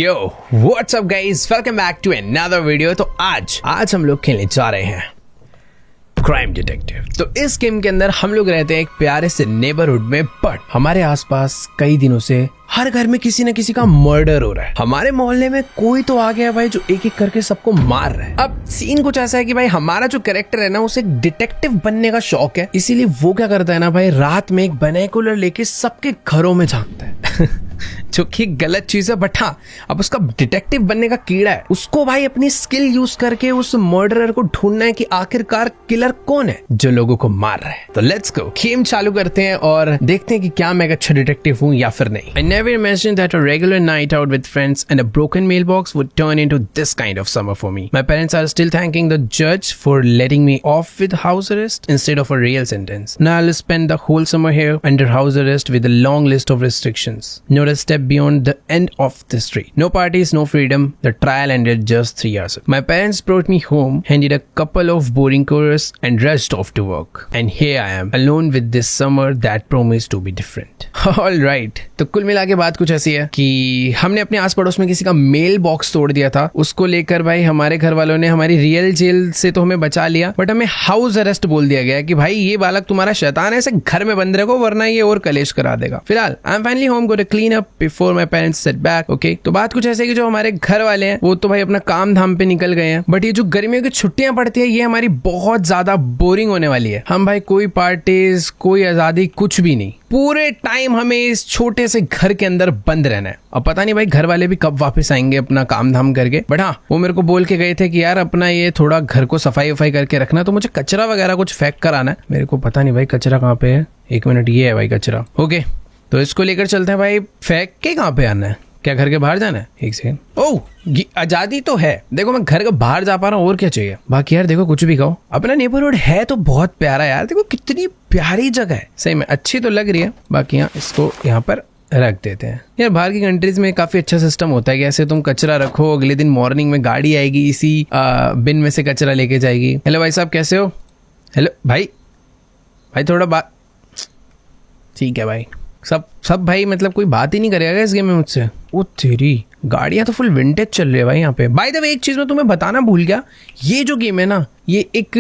Yo what's up guys, welcome back to another video. तो आज हम लोग खेलने जा रहे हैं क्राइम डिटेक्टिव। तो इस गेम के अंदर हम लोग रहते हैं एक प्यारे से नेबरहुड में, बट हमारे आसपास कई दिनों से हर घर में किसी न किसी का मर्डर हो रहा है। हमारे मोहल्ले में कोई तो आ गया भाई जो एक एक करके सबको मार रहा है। अब सीन कुछ ऐसा है कि भाई हमारा जो कैरेक्टर है ना, उसे एक डिटेक्टिव बनने का शौक है, इसीलिए वो क्या करता है ना भाई, रात में एक बाइनोकुलर लेके सबके घरों में झांकता है जो कि गलत चीज है, बट हाँ अब उसका डिटेक्टिव बनने का कीड़ा है। उसको भाई अपनी स्किल यूज करके उस मर्डरर को ढूंढना है कि आखिरकार किलर कौन है जो लोगों को मार रहा है। तो लेट्स गो, गेम चालू करते हैं और देखते हैं कि क्या मैं एक अच्छा डिटेक्टिव हूँ या फिर नहीं। I never imagined that a regular night out with friends and a broken mailbox would turn into this kind of summer for me. My parents are still thanking the judge for letting me off with house arrest instead of a real sentence. Now I'll spend the whole summer here under house arrest with a long list of restrictions. Not a step beyond the end of the street. No parties, no freedom. The trial ended just 3 years ago. My parents brought me home, handed a couple of boring chorus and rushed off to work. And here I am, alone with this summer that promised to be different. All right. तो कुल मिला के बात कुछ ऐसी है कि हमने अपने आस पड़ोस में किसी का मेल बॉक्स तोड़ दिया था। उसको लेकर भाई हमारे घर वालों ने हमारी रियल जेल से तो हमें बचा लिया, बट हमें हाउस अरेस्ट बोल दिया गया कि भाई ये बालक तुम्हारा शैतान है, इसे घर में बंद रखो वरना ये और कलेश करा देगा। फिलहाल I am finally home, go to clean up before my parents set back. Okay, तो बात कुछ ऐसे कि जो हमारे घर वाले हैं वो तो भाई अपना काम धाम पे निकल गए हैं, बट ये जो गर्मियों की छुट्टियां पड़ती है ये हमारी बहुत ज्यादा बोरिंग होने वाली है। हम भाई कोई पार्टीज, कोई आजादी, कुछ भी नहीं। पूरे टाइम हमें इस छोटे से घर के अंदर बंद रहना है। अब पता नहीं भाई घर वाले भी कब वापस आएंगे अपना काम धाम करके, बट हाँ वो मेरे को बोल के गए थे कि यार अपना ये थोड़ा घर को सफाई वफाई करके रखना, तो मुझे कचरा वगैरह कुछ फेंक कर आना है। मेरे को पता नहीं भाई कचरा कहाँ पे है, एक मिनट, ये है भाई कचरा। ओके, तो इसको लेकर चलते हैं भाई। फेंक के कहाँ पे आना है, क्या घर के बाहर जाना है? एक सेकंड। ओह, आजादी तो है, देखो मैं घर के बाहर जा पा रहा हूँ, और क्या चाहिए। बाकी यार देखो कुछ भी कहो, अपना नेबरहुड है तो बहुत प्यारा यार, देखो कितनी प्यारी जगह है, सही में अच्छी तो लग रही है। बाकी यहाँ इसको यहाँ पर रख देते हैं। यार बाहर की कंट्रीज में काफी अच्छा सिस्टम होता है कि ऐसे तुम कचरा रखो, अगले दिन मॉर्निंग में गाड़ी आएगी, इसी बिन में से कचरा लेके जाएगी। हेलो भाई साहब, कैसे हो? हेलो भाई, भाई थोड़ा बात, ठीक है भाई। सब भाई मतलब कोई बात ही नहीं करेगा इस गेम में मुझसे। ओ तेरी, गाड़ियां तो फुल विंटेज चल रही है भाई यहाँ पे। बाय द वे एक चीज मैं तुम्हें बताना भूल गया, ये जो गेम है ना ये एक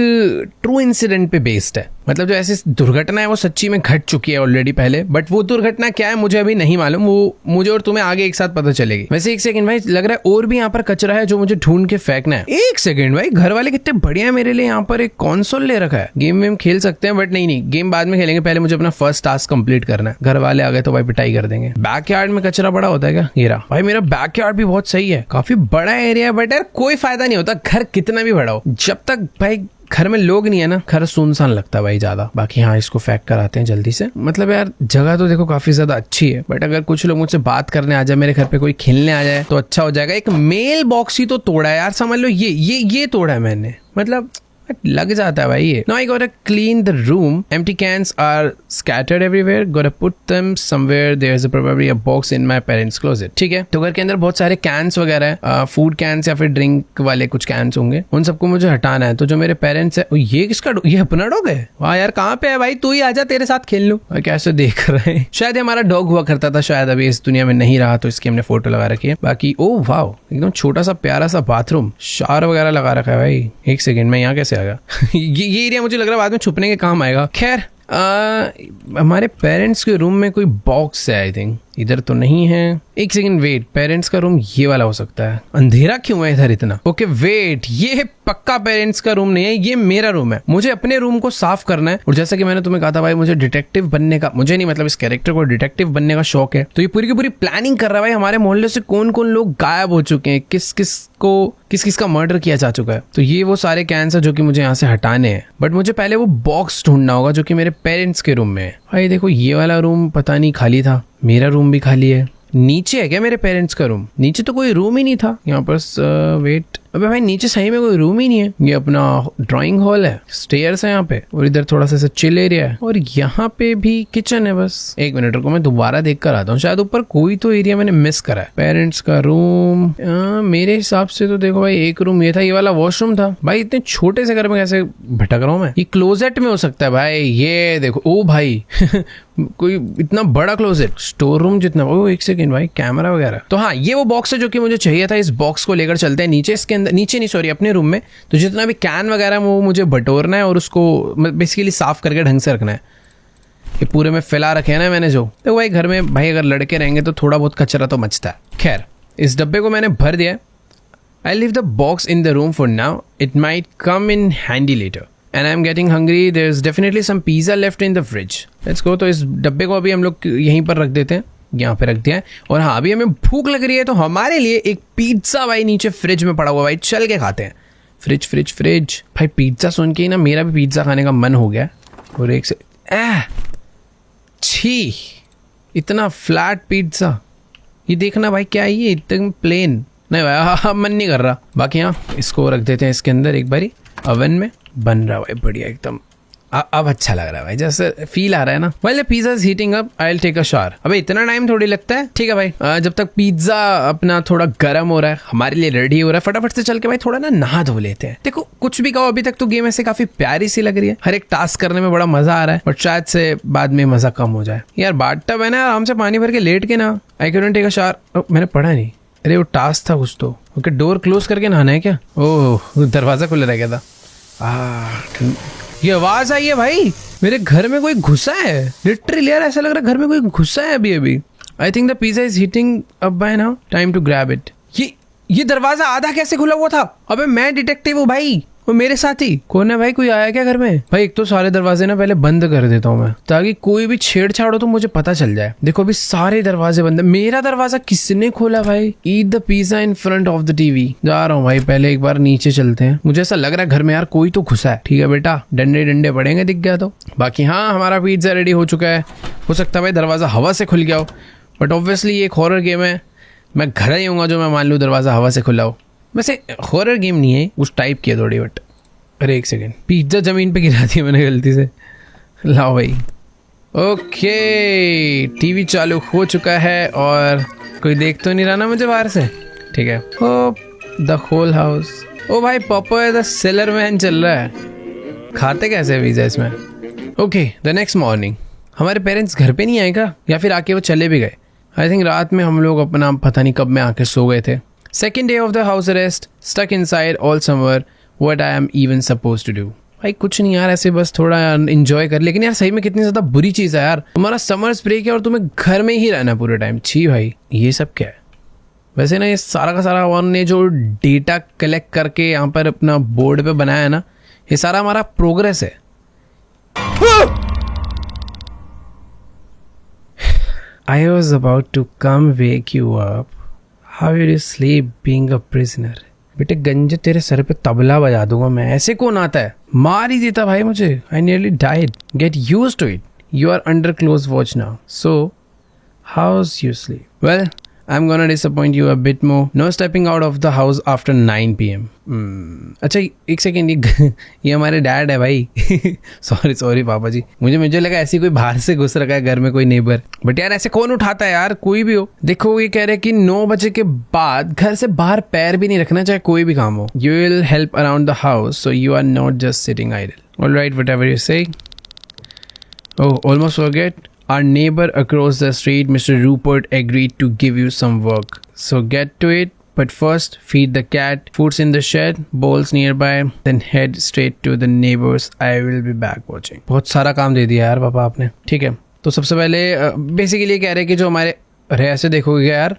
ट्रू इंसिडेंट पे बेस्ड है। मतलब जो ऐसी दुर्घटना है वो सच्ची में घट चुकी है ऑलरेडी पहले, बट वो दुर्घटना क्या है मुझे अभी नहीं मालूम, वो मुझे और तुम्हें आगे एक साथ पता चलेगी। वैसे एक सेकंड भाई, लग रहा है और भी यहाँ पर कचरा है जो मुझे ढूंढ के फेंकना है। एक सेकंड भाई, घर वाले कितने बढ़िया है मेरे लिए, यहाँ पर एक कंसोल ले रखा है, गेम वेम खेल सकते हैं। बट नहीं, गेम बाद में खेलेंगे, पहले मुझे अपना फर्स्ट टास्क कंप्लीट करना है। घर वाले आ गए तो भाई पिटाई कर देंगे। बैकयार्ड में कचरा बड़ा होता है क्या? ये रहा भाई, मेरा बैकयार्ड भी बहुत सही है, काफी बड़ा एरिया है, बट यार कोई फायदा नहीं होता घर कितना भी बड़ा हो, जब तक भाई घर में लोग नहीं है ना, घर सुनसान लगता है भाई ज्यादा। बाकी हाँ इसको फेंक कर आते हैं जल्दी से। मतलब यार जगह तो देखो काफी ज्यादा अच्छी है, बट अगर कुछ लोग मुझसे बात करने आ जाए, मेरे घर पे कोई खेलने आ जाए तो अच्छा हो जाएगा। एक मेल बॉक्स ही तो तोड़ा है यार, समझ लो ये तोड़ा है मैंने, मतलब लग जाता है भाई ये। Now I gotta clean the room. Empty cans are scattered everywhere. Gotta put them somewhere. There's probably a box in my parents' closet. ठीक है, तो घर के अंदर बहुत सारे कैंस वगैरह है, फूड कैंस या फिर ड्रिंक वाले कुछ कैंस होंगे, उन सबको मुझे हटाना है। तो जो मेरे पेरेंट्स है, ये किसका, ये अपना डॉग है? वाह यार कहाँ पे है भाई, तू ही आजा, तेरे साथ खेल लूं। कैसे देख रहे हैं, शायद हमारा डॉग हुआ करता था, शायद अभी इस दुनिया में नहीं रहा तो इसकी हमने फोटो लगा रखी है। बाकी ओ वाह, एकदम छोटा सा प्यारा सा बाथरूम, शावर वगैरह लगा रखा है भाई। एक सेकेंड, मैं यहाँ कैसे ये एरिया मुझे लग रहा है बाद में छुपने के काम आएगा। खैर हमारे पेरेंट्स के रूम में कोई बॉक्स है, आई थिंक इधर तो नहीं है। एक सेकंड वेट, पेरेंट्स का रूम ये वाला हो सकता है, अंधेरा क्यों है इधर इतना? ओके वेट, ये पक्का पेरेंट्स का रूम नहीं है, ये मेरा रूम है। मुझे अपने रूम को साफ करना है, और जैसा कि मैंने तुम्हें कहा था भाई मुझे डिटेक्टिव बनने का, मुझे नहीं मतलब इस कैरेक्टर को डिटेक्टिव बनने का शौक है, तो ये पूरी की पूरी प्लानिंग कर रहा है भाई हमारे मोहल्ले से कौन कौन लोग गायब हो चुके हैं, किस किस का मर्डर किया जा चुका है। तो ये वो सारे कैंस है जो कि मुझे यहाँ से हटाने हैं, बट मुझे पहले वो बॉक्स ढूंढना होगा जो कि मेरे पेरेंट्स के रूम में है। भाई देखो ये वाला रूम पता नहीं खाली था, मेरा रूम भी खाली है। नीचे है क्या मेरे पेरेंट्स का रूम? नीचे तो कोई रूम ही नहीं था यहाँ पर। वेट, अबे भाई नीचे सही में कोई रूम ही नहीं है। ये अपना ड्राइंग हॉल है, स्टेयर्स है यहाँ पे, और इधर थोड़ा सा चिल एरिया है, और यहाँ पे भी किचन है। बस एक मिनट रुको, मैं दोबारा देख कर आता हूँ, शायद ऊपर कोई तो एरिया मैंने मिस करा है। पेरेंट्स का रूम, मेरे हिसाब से तो देखो भाई एक रूम ये था, ये वाला वॉशरूम था। भाई इतने छोटे से घर में कैसे भटक रहा हूँ मैं। ये क्लोजेट में हो सकता है भाई, ये देखो। ओ भाई कोई इतना बड़ा क्लोजेट, स्टोर रूम जितना। ओ एक सेकंड भाई, कैमरा वगैरह। तो हाँ, ये वो बॉक्स है जो कि मुझे चाहिए था। इस बॉक्स को लेकर चलते हैं नीचे, इसके अंदर, नीचे नहीं सॉरी, अपने रूम में। तो जितना भी कैन वगैरह वो मुझे बटोरना है और उसको बेसिकली साफ करके ढंग से रखना है। ये पूरे में फैला रखे हैं ना मैंने जो। तो भाई घर में भाई अगर लड़के रहेंगे तो थोड़ा बहुत कचरा तो मचता है। खैर, इस डब्बे को मैंने भर दिया। I leave the box in the room for now, it might come in handy later. And I'm getting hungry. There's definitely some pizza left in the fridge. Let's go. तो इस डब्बे को अभी हम लोग यहीं पर रख देते हैं, यहाँ पे रख दिया है। और हाँ, अभी हमें भूख लग रही है तो हमारे लिए एक पिज्जा भाई नीचे फ्रिज में पड़ा हुआ, भाई चल के खाते हैं। फ्रिज फ्रिज फ्रिज भाई, पिज्जा सुन के ही ना मेरा भी पिज्जा खाने का मन हो गया। और एक से छी, इतना फ्लैट पिज्जा। ये देखना भाई, क्या है ये, एकदम प्लेन। नहीं भाई, हाँ मन नहीं कर रहा। बाकी हाँ, इसको रख देते हैं इसके अंदर एक बारी, अवन में बन रहा है बढ़िया एकदम। अब अच्छा लग रहा है भाई, जैसे फील आ रहा है ना। Well pizza is heating up, I will take a shower. अबे इतना टाइम थोड़ी लगता है। ठीक है भाई, जब तक पिज्जा अपना थोड़ा गर्म हो रहा है, हमारे लिए रेडी हो रहा है, फटाफट से चल के भाई थोड़ा ना नहा धो लेते हैं। देखो कुछ भी कहो, अभी तक तो गेम ऐसे काफी प्यारी सी लग रही है। हर एक टास्क करने में बड़ा मजा आ रहा है, बट शायद से बाद में मजा कम हो जाए। यार बाथटब है ना, आराम से पानी भर के लेट के ना। I can take a shower. मैंने पढ़ा नहीं, अरे वो टास्क था कुछ तो। ओके, डोर क्लोज करके नहाना है क्या? ओह, दरवाजा खुला रह गया था। ये आवाज आई है भाई, मेरे घर में कोई घुसा है। लिटरली यार ऐसा लग रहा है घर में कोई घुसा है अभी अभी। I think the pizza is heating up by now, time to grab it. ये दरवाजा आधा कैसे खुला हुआ था? अबे मैं डिटेक्टिव हूँ भाई, वो मेरे साथ ही। कौन है भाई, कोई आया क्या घर में? भाई एक तो सारे दरवाजे ना पहले बंद कर देता हूँ मैं, ताकि कोई भी छेड़छाड़ हो तो मुझे पता चल जाए। देखो अभी सारे दरवाजे बंद है। मेरा दरवाजा किसने खोला भाई? Eat the pizza in front of the TV. जा रहा हूँ भाई, पहले एक बार नीचे चलते हैं। मुझे ऐसा लग रहा है घर में यार कोई तो घुसा है। ठीक है बेटा, डंडे डंडे पड़ेंगे दिख गया तो। बाकी हाँ, हमारा पिज्जा रेडी हो चुका है। हो सकता है भाई दरवाजा हवा से खुल गया हो, बट ऑब्वियसली ये एक हॉरर गेम है। मैं घर ही हूँ जो मैं मान लूँ दरवाजा हवा से खुला हो। वैसे हॉरर गेम नहीं है, उस टाइप की है थोड़ी, बट अरे एक सेकेंड, पिज्जा जमीन पे गिरा दिया मैंने गलती से। लाओ भाई। ओके, टीवी चालू हो चुका है और कोई देख तो नहीं रहा ना मुझे बाहर से। ठीक है, ओ द होल हाउस। ओ भाई पॉपर द सेलर मैन चल रहा है। खाते कैसे पिज्जा इसमें? Okay, the next morning. हमारे पेरेंट्स घर पे नहीं आए क्या, या फिर आके वो चले भी गए? आई थिंक रात में हम लोग अपना पता नहीं कब में आके सो गए थे। Second day of the house arrest, stuck inside all summer, what I am even suppose to do. भाई कुछ नहीं यार, ऐसे बस थोड़ा एंजॉय कर। लेकिन यार सही में कितनी ज्यादा बुरी चीज है यार, तुम्हारा समर्स ब्रेक है और तुम्हें घर में ही रहना पूरे टाइम। छी भाई, ये सब क्या है? वैसे ना ये सारा का सारा वन ने जो डेटा कलेक्ट करके यहाँ पर अपना बोर्ड पे बनाया है ना, ये सारा हमारा प्रोग्रेस है। I was about to come wake you up. How did you sleep being a prisoner? बेटे गंजे तेरे सर पे तबला बजा दूंगा मैं। ऐसे कौन आता है? मार ही देता भाई मुझे। I nearly died. Get used to it. You are under close watch now. So, how's your sleep? Well, I'm gonna disappoint you a bit more. No stepping out of the house after 9 PM. अच्छा एक second, ये हमारे dad है भाई। Sorry पापा जी, मुझे लगा ऐसी कोई बाहर से घुस रखा है घर में कोई नेबर। बट यार ऐसे कौन उठाता है यार, कोई भी हो। देखो ये कह रहे हैं कि 9 बजे के बाद घर से बाहर पैर भी नहीं रखना, चाहे कोई भी काम हो। You will help around the house, so you are not just sitting idle. Alright, whatever you say. Oh, almost forget. Our neighbor across the street, Mr. Rupert, agreed to give you some work. So get to it. But first, feed the cat. Food's in the shed. Bowls nearby. Then head straight to the neighbors. I will be back watching. बहुत सारा काम दे दिया यार पापा आपने। ठीक है, तो सबसे पहले बेसिकली कह रहे हैं कि जो हमारे, अरे ऐसे देखोगे यार।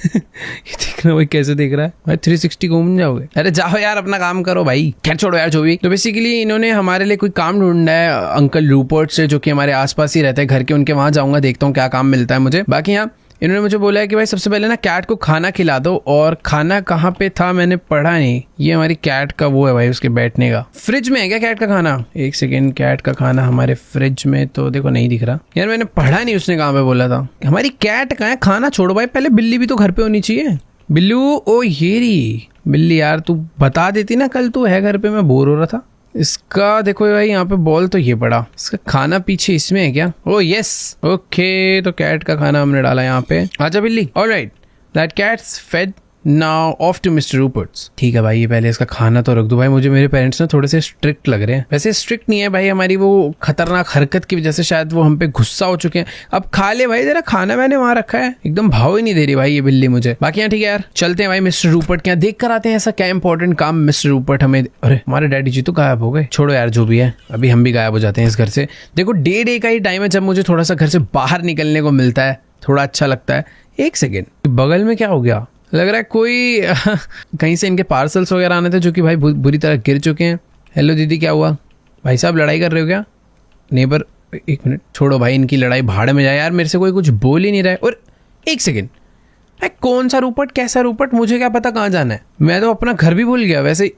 ये देखना भाई कैसे देख रहा है भाई, 360 घूम जाओगे। अरे जाओ यार अपना काम करो भाई, खैर छोड़ो यार जो भी। तो बेसिकली इन्होंने हमारे लिए कोई काम ढूंढना है अंकल रूपर्ट से, जो कि हमारे आसपास ही रहते हैं घर के। उनके वहां जाऊंगा, देखता हूँ क्या काम मिलता है मुझे। बाकी यहाँ इन्होंने मुझे बोला है कि भाई सबसे पहले ना कैट को खाना खिला दो। और खाना कहाँ पे था मैंने पढ़ा नहीं। ये हमारी कैट का वो है भाई, उसके बैठने का। फ्रिज में है क्या कैट का खाना? एक सेकेंड, कैट का खाना हमारे फ्रिज में तो देखो नहीं दिख रहा यार, मैंने पढ़ा नहीं उसने कहाँ पे बोला था। हमारी कैट कहाँ है? खाना छोड़ो भाई, पहले बिल्ली भी तो घर पे होनी चाहिए। बिल्लू, ओ ये रही बिल्ली यार तू बता देती ना, कल तू है घर पे, मैं बोर हो रहा था। इसका देखो भाई यहाँ पे बॉल तो ये पड़ा, इसका खाना पीछे इसमें है क्या? ओ यस, ओके, तो कैट का खाना हमने डाला यहाँ पे। आजा बिल्ली। Alright, that cat's fed, now off to mister Rupert's. ठीक है भाई, ये पहले इसका खाना तो रख दो भाई। मुझे मेरे पेरेंट्स ना थोड़े से स्ट्रिक्ट लग रहे हैं। वैसे स्ट्रिक्ट नहीं है भाई, हमारी वो खतरनाक हरकत की वजह से शायद वो हम पे गुस्सा हो चुके हैं। अब खा ले भाई, जरा खाना मैंने वहां रखा है। एकदम भाव ही नहीं दे रही भाई ये बिल्ली मुझे। बाकी यहाँ ठीक है यार, चलते हैं भाई मिस्टर रूपर्ट के यहाँ, देख कर आते हैं ऐसा क्या इंपॉर्टेंट काम मिस्टर रूपर्ट हमें। अरे हमारे डैडी जी तो गायब हो गए। छोड़ो यार जो भी है, अभी हम भी गायब हो जाते हैं इस घर से। देखो डे का ही टाइम है जब मुझे थोड़ा सा घर से बाहर निकलने को मिलता है, थोड़ा अच्छा लगता है। एक सेकेंड, बगल में क्या हो गया? लग रहा है कोई कहीं से इनके पार्सल्स वगैरह आने थे जो कि भाई बुरी तरह गिर चुके हैं। हेलो दीदी, क्या हुआ? भाई साहब लड़ाई कर रहे हो क्या? नेबर, एक मिनट छोड़ो भाई, इनकी लड़ाई भाड़ में जाए यार, मेरे से कोई कुछ बोल ही नहीं रहा है। और एक सेकेंड, कौन सा रूपर्ट, कैसा रूपर्ट, मुझे क्या पता कहाँ जाना है? मैं तो अपना घर भी भूल गया। वैसे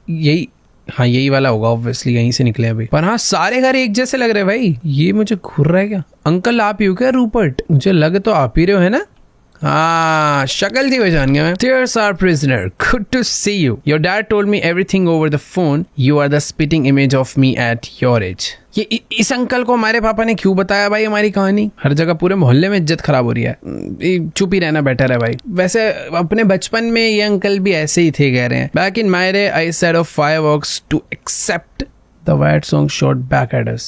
यही, हाँ यही वाला होगा ऑब्वियसली, यहीं से निकले अभी। पर हाँ सारे घर एक जैसे लग रहे हैं भाई। ये मुझे घूर रहा है क्या? अंकल आप ही हो क्या रूपर्ट? मुझे लग तो आप ही रहे हो, है ना? हाँ शक्ल थी पहचान गया मैं। Dear our prisoner, good to see you. Your dad told me everything over the phone. You are the spitting image of me at your age. ये इस अंकल को हमारे पापा ने क्यों बताया भाई हमारी कहानी? हर जगह पूरे मोहल्ले में इज्जत खराब हो रही है। चुप ही रहना बेटर है भाई। वैसे अपने बचपन में ये अंकल भी ऐसे ही थे कह रहे हैं। Back in my day, I set off fireworks to accept the Wyatt song shot back at us.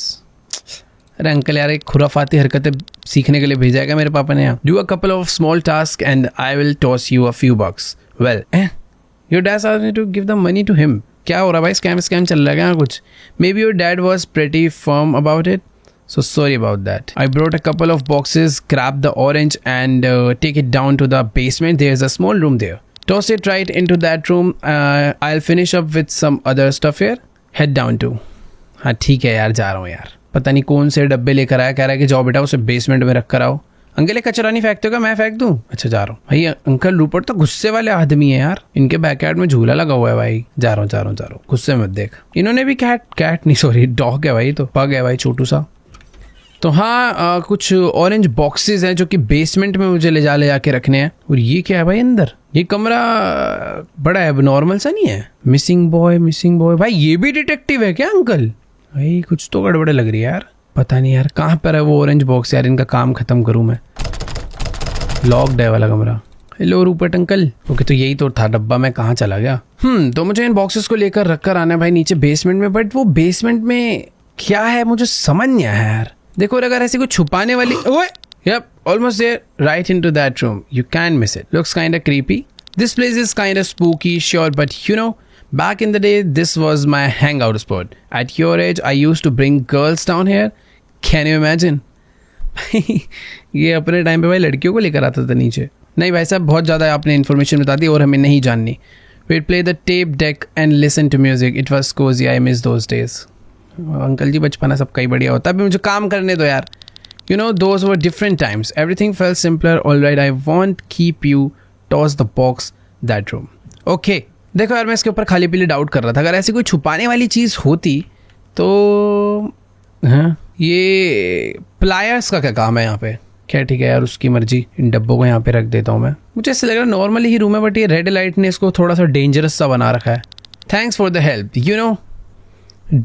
अरे अंकल यार, एक खुराफाती हरकतें सीखने के लिए भेजा है मेरे पापा ने यहाँ। Do a couple of small task and I will toss you a few bucks. Well, your dad asked me to give the money to him. क्या हो रहा भाई, स्कैम चल रहा है क्या कुछ? May be your dad was pretty firm about it, so sorry about that. I brought a couple of boxes, grab the orange and take it down to the basement. There's a small room there. Toss it right into that room. I'll finish up with some other stuff here. Head down to. हाँ ठीक है यार, जा रहा हूँ यार। पता नहीं कौन से डब्बे लेकर आया, कह रहा है कि जाओ बेटा उसे बेसमेंट में रख कर आओ। अंकल ये कचरा नहीं फेंकते हो क्या? मैं फेंक दूं? अच्छा जा रहा हूँ भाई। अंकल रूपर्ट तो गुस्से वाले आदमी है यार। इनके बैकयार्ड में झूला लगा हुआ है भाई। जा रहा हूँ, गुस्से मत देख। इन्होंने भी कैट नहीं सॉरी डॉग है भाई, तो पग है भाई छोटू सा। तो हाँ कुछ ऑरेंज बॉक्सेस हैं जो कि बेसमेंट में मुझे ले जाके रखने हैं। और ये क्या है भाई अंदर? ये कमरा बड़ा है, नॉर्मल सा नहीं है। मिसिंग बॉय भाई, ये भी डिटेक्टिव है क्या अंकल? भाई कुछ तो गड़बड़ लग रही है यार। पता नहीं यार कहाँ पर है वो ऑरेंज बॉक्स यार, इनका काम खत्म करूँ मैं। लॉक्ड है वाला कमरा। Hello Rupert uncle. ओके तो यही तो था डब्बा, मैं कहाँ चला गया? तो मुझे इन बॉक्सेस को लेकर रख कर आना है भाई नीचे बेसमेंट में। बट वो बेसमेंट में क्या है मुझे समझ नहीं आया यार। देखो अगर ऐसी कोई छुपाने वाली, ओए yep, almost there, right into that room. You can't miss it. Looks kinda creepy. This place is kinda spooky, sure, but you know, back in the day, this was my hangout spot. At your age, I used to bring girls down here. Can you imagine? ये अपने time पे भाई लड़कियों को लेकर आता था नीचे। नहीं भाई साहब, बहुत ज़्यादा आपने इन्फॉर्मेशन बता दी और हमें नहीं जाननी। We'd play the tape deck and listen to music. It was cozy. I miss those days. Uncle जी बचपना सबका ही बढ़िया होता है। अभी मुझे काम करने दो यार। You know, those were different times. Everything felt simpler. All right, I won't keep you. Toss the box that room. Okay. देखो यार, मैं इसके ऊपर खाली पीली डाउट कर रहा था। अगर ऐसी कोई छुपाने वाली चीज़ होती तो हाँ, ये प्लायर्स का क्या काम है यहाँ पे? क्या ठीक है यार, उसकी मर्जी। इन डब्बों को यहाँ पे रख देता हूँ मैं। मुझे ऐसा लग रहा है नॉर्मली ही रूम है, बट ये रेड लाइट ने इसको थोड़ा सा डेंजरस सा बना रखा है। Thanks for the help. You know,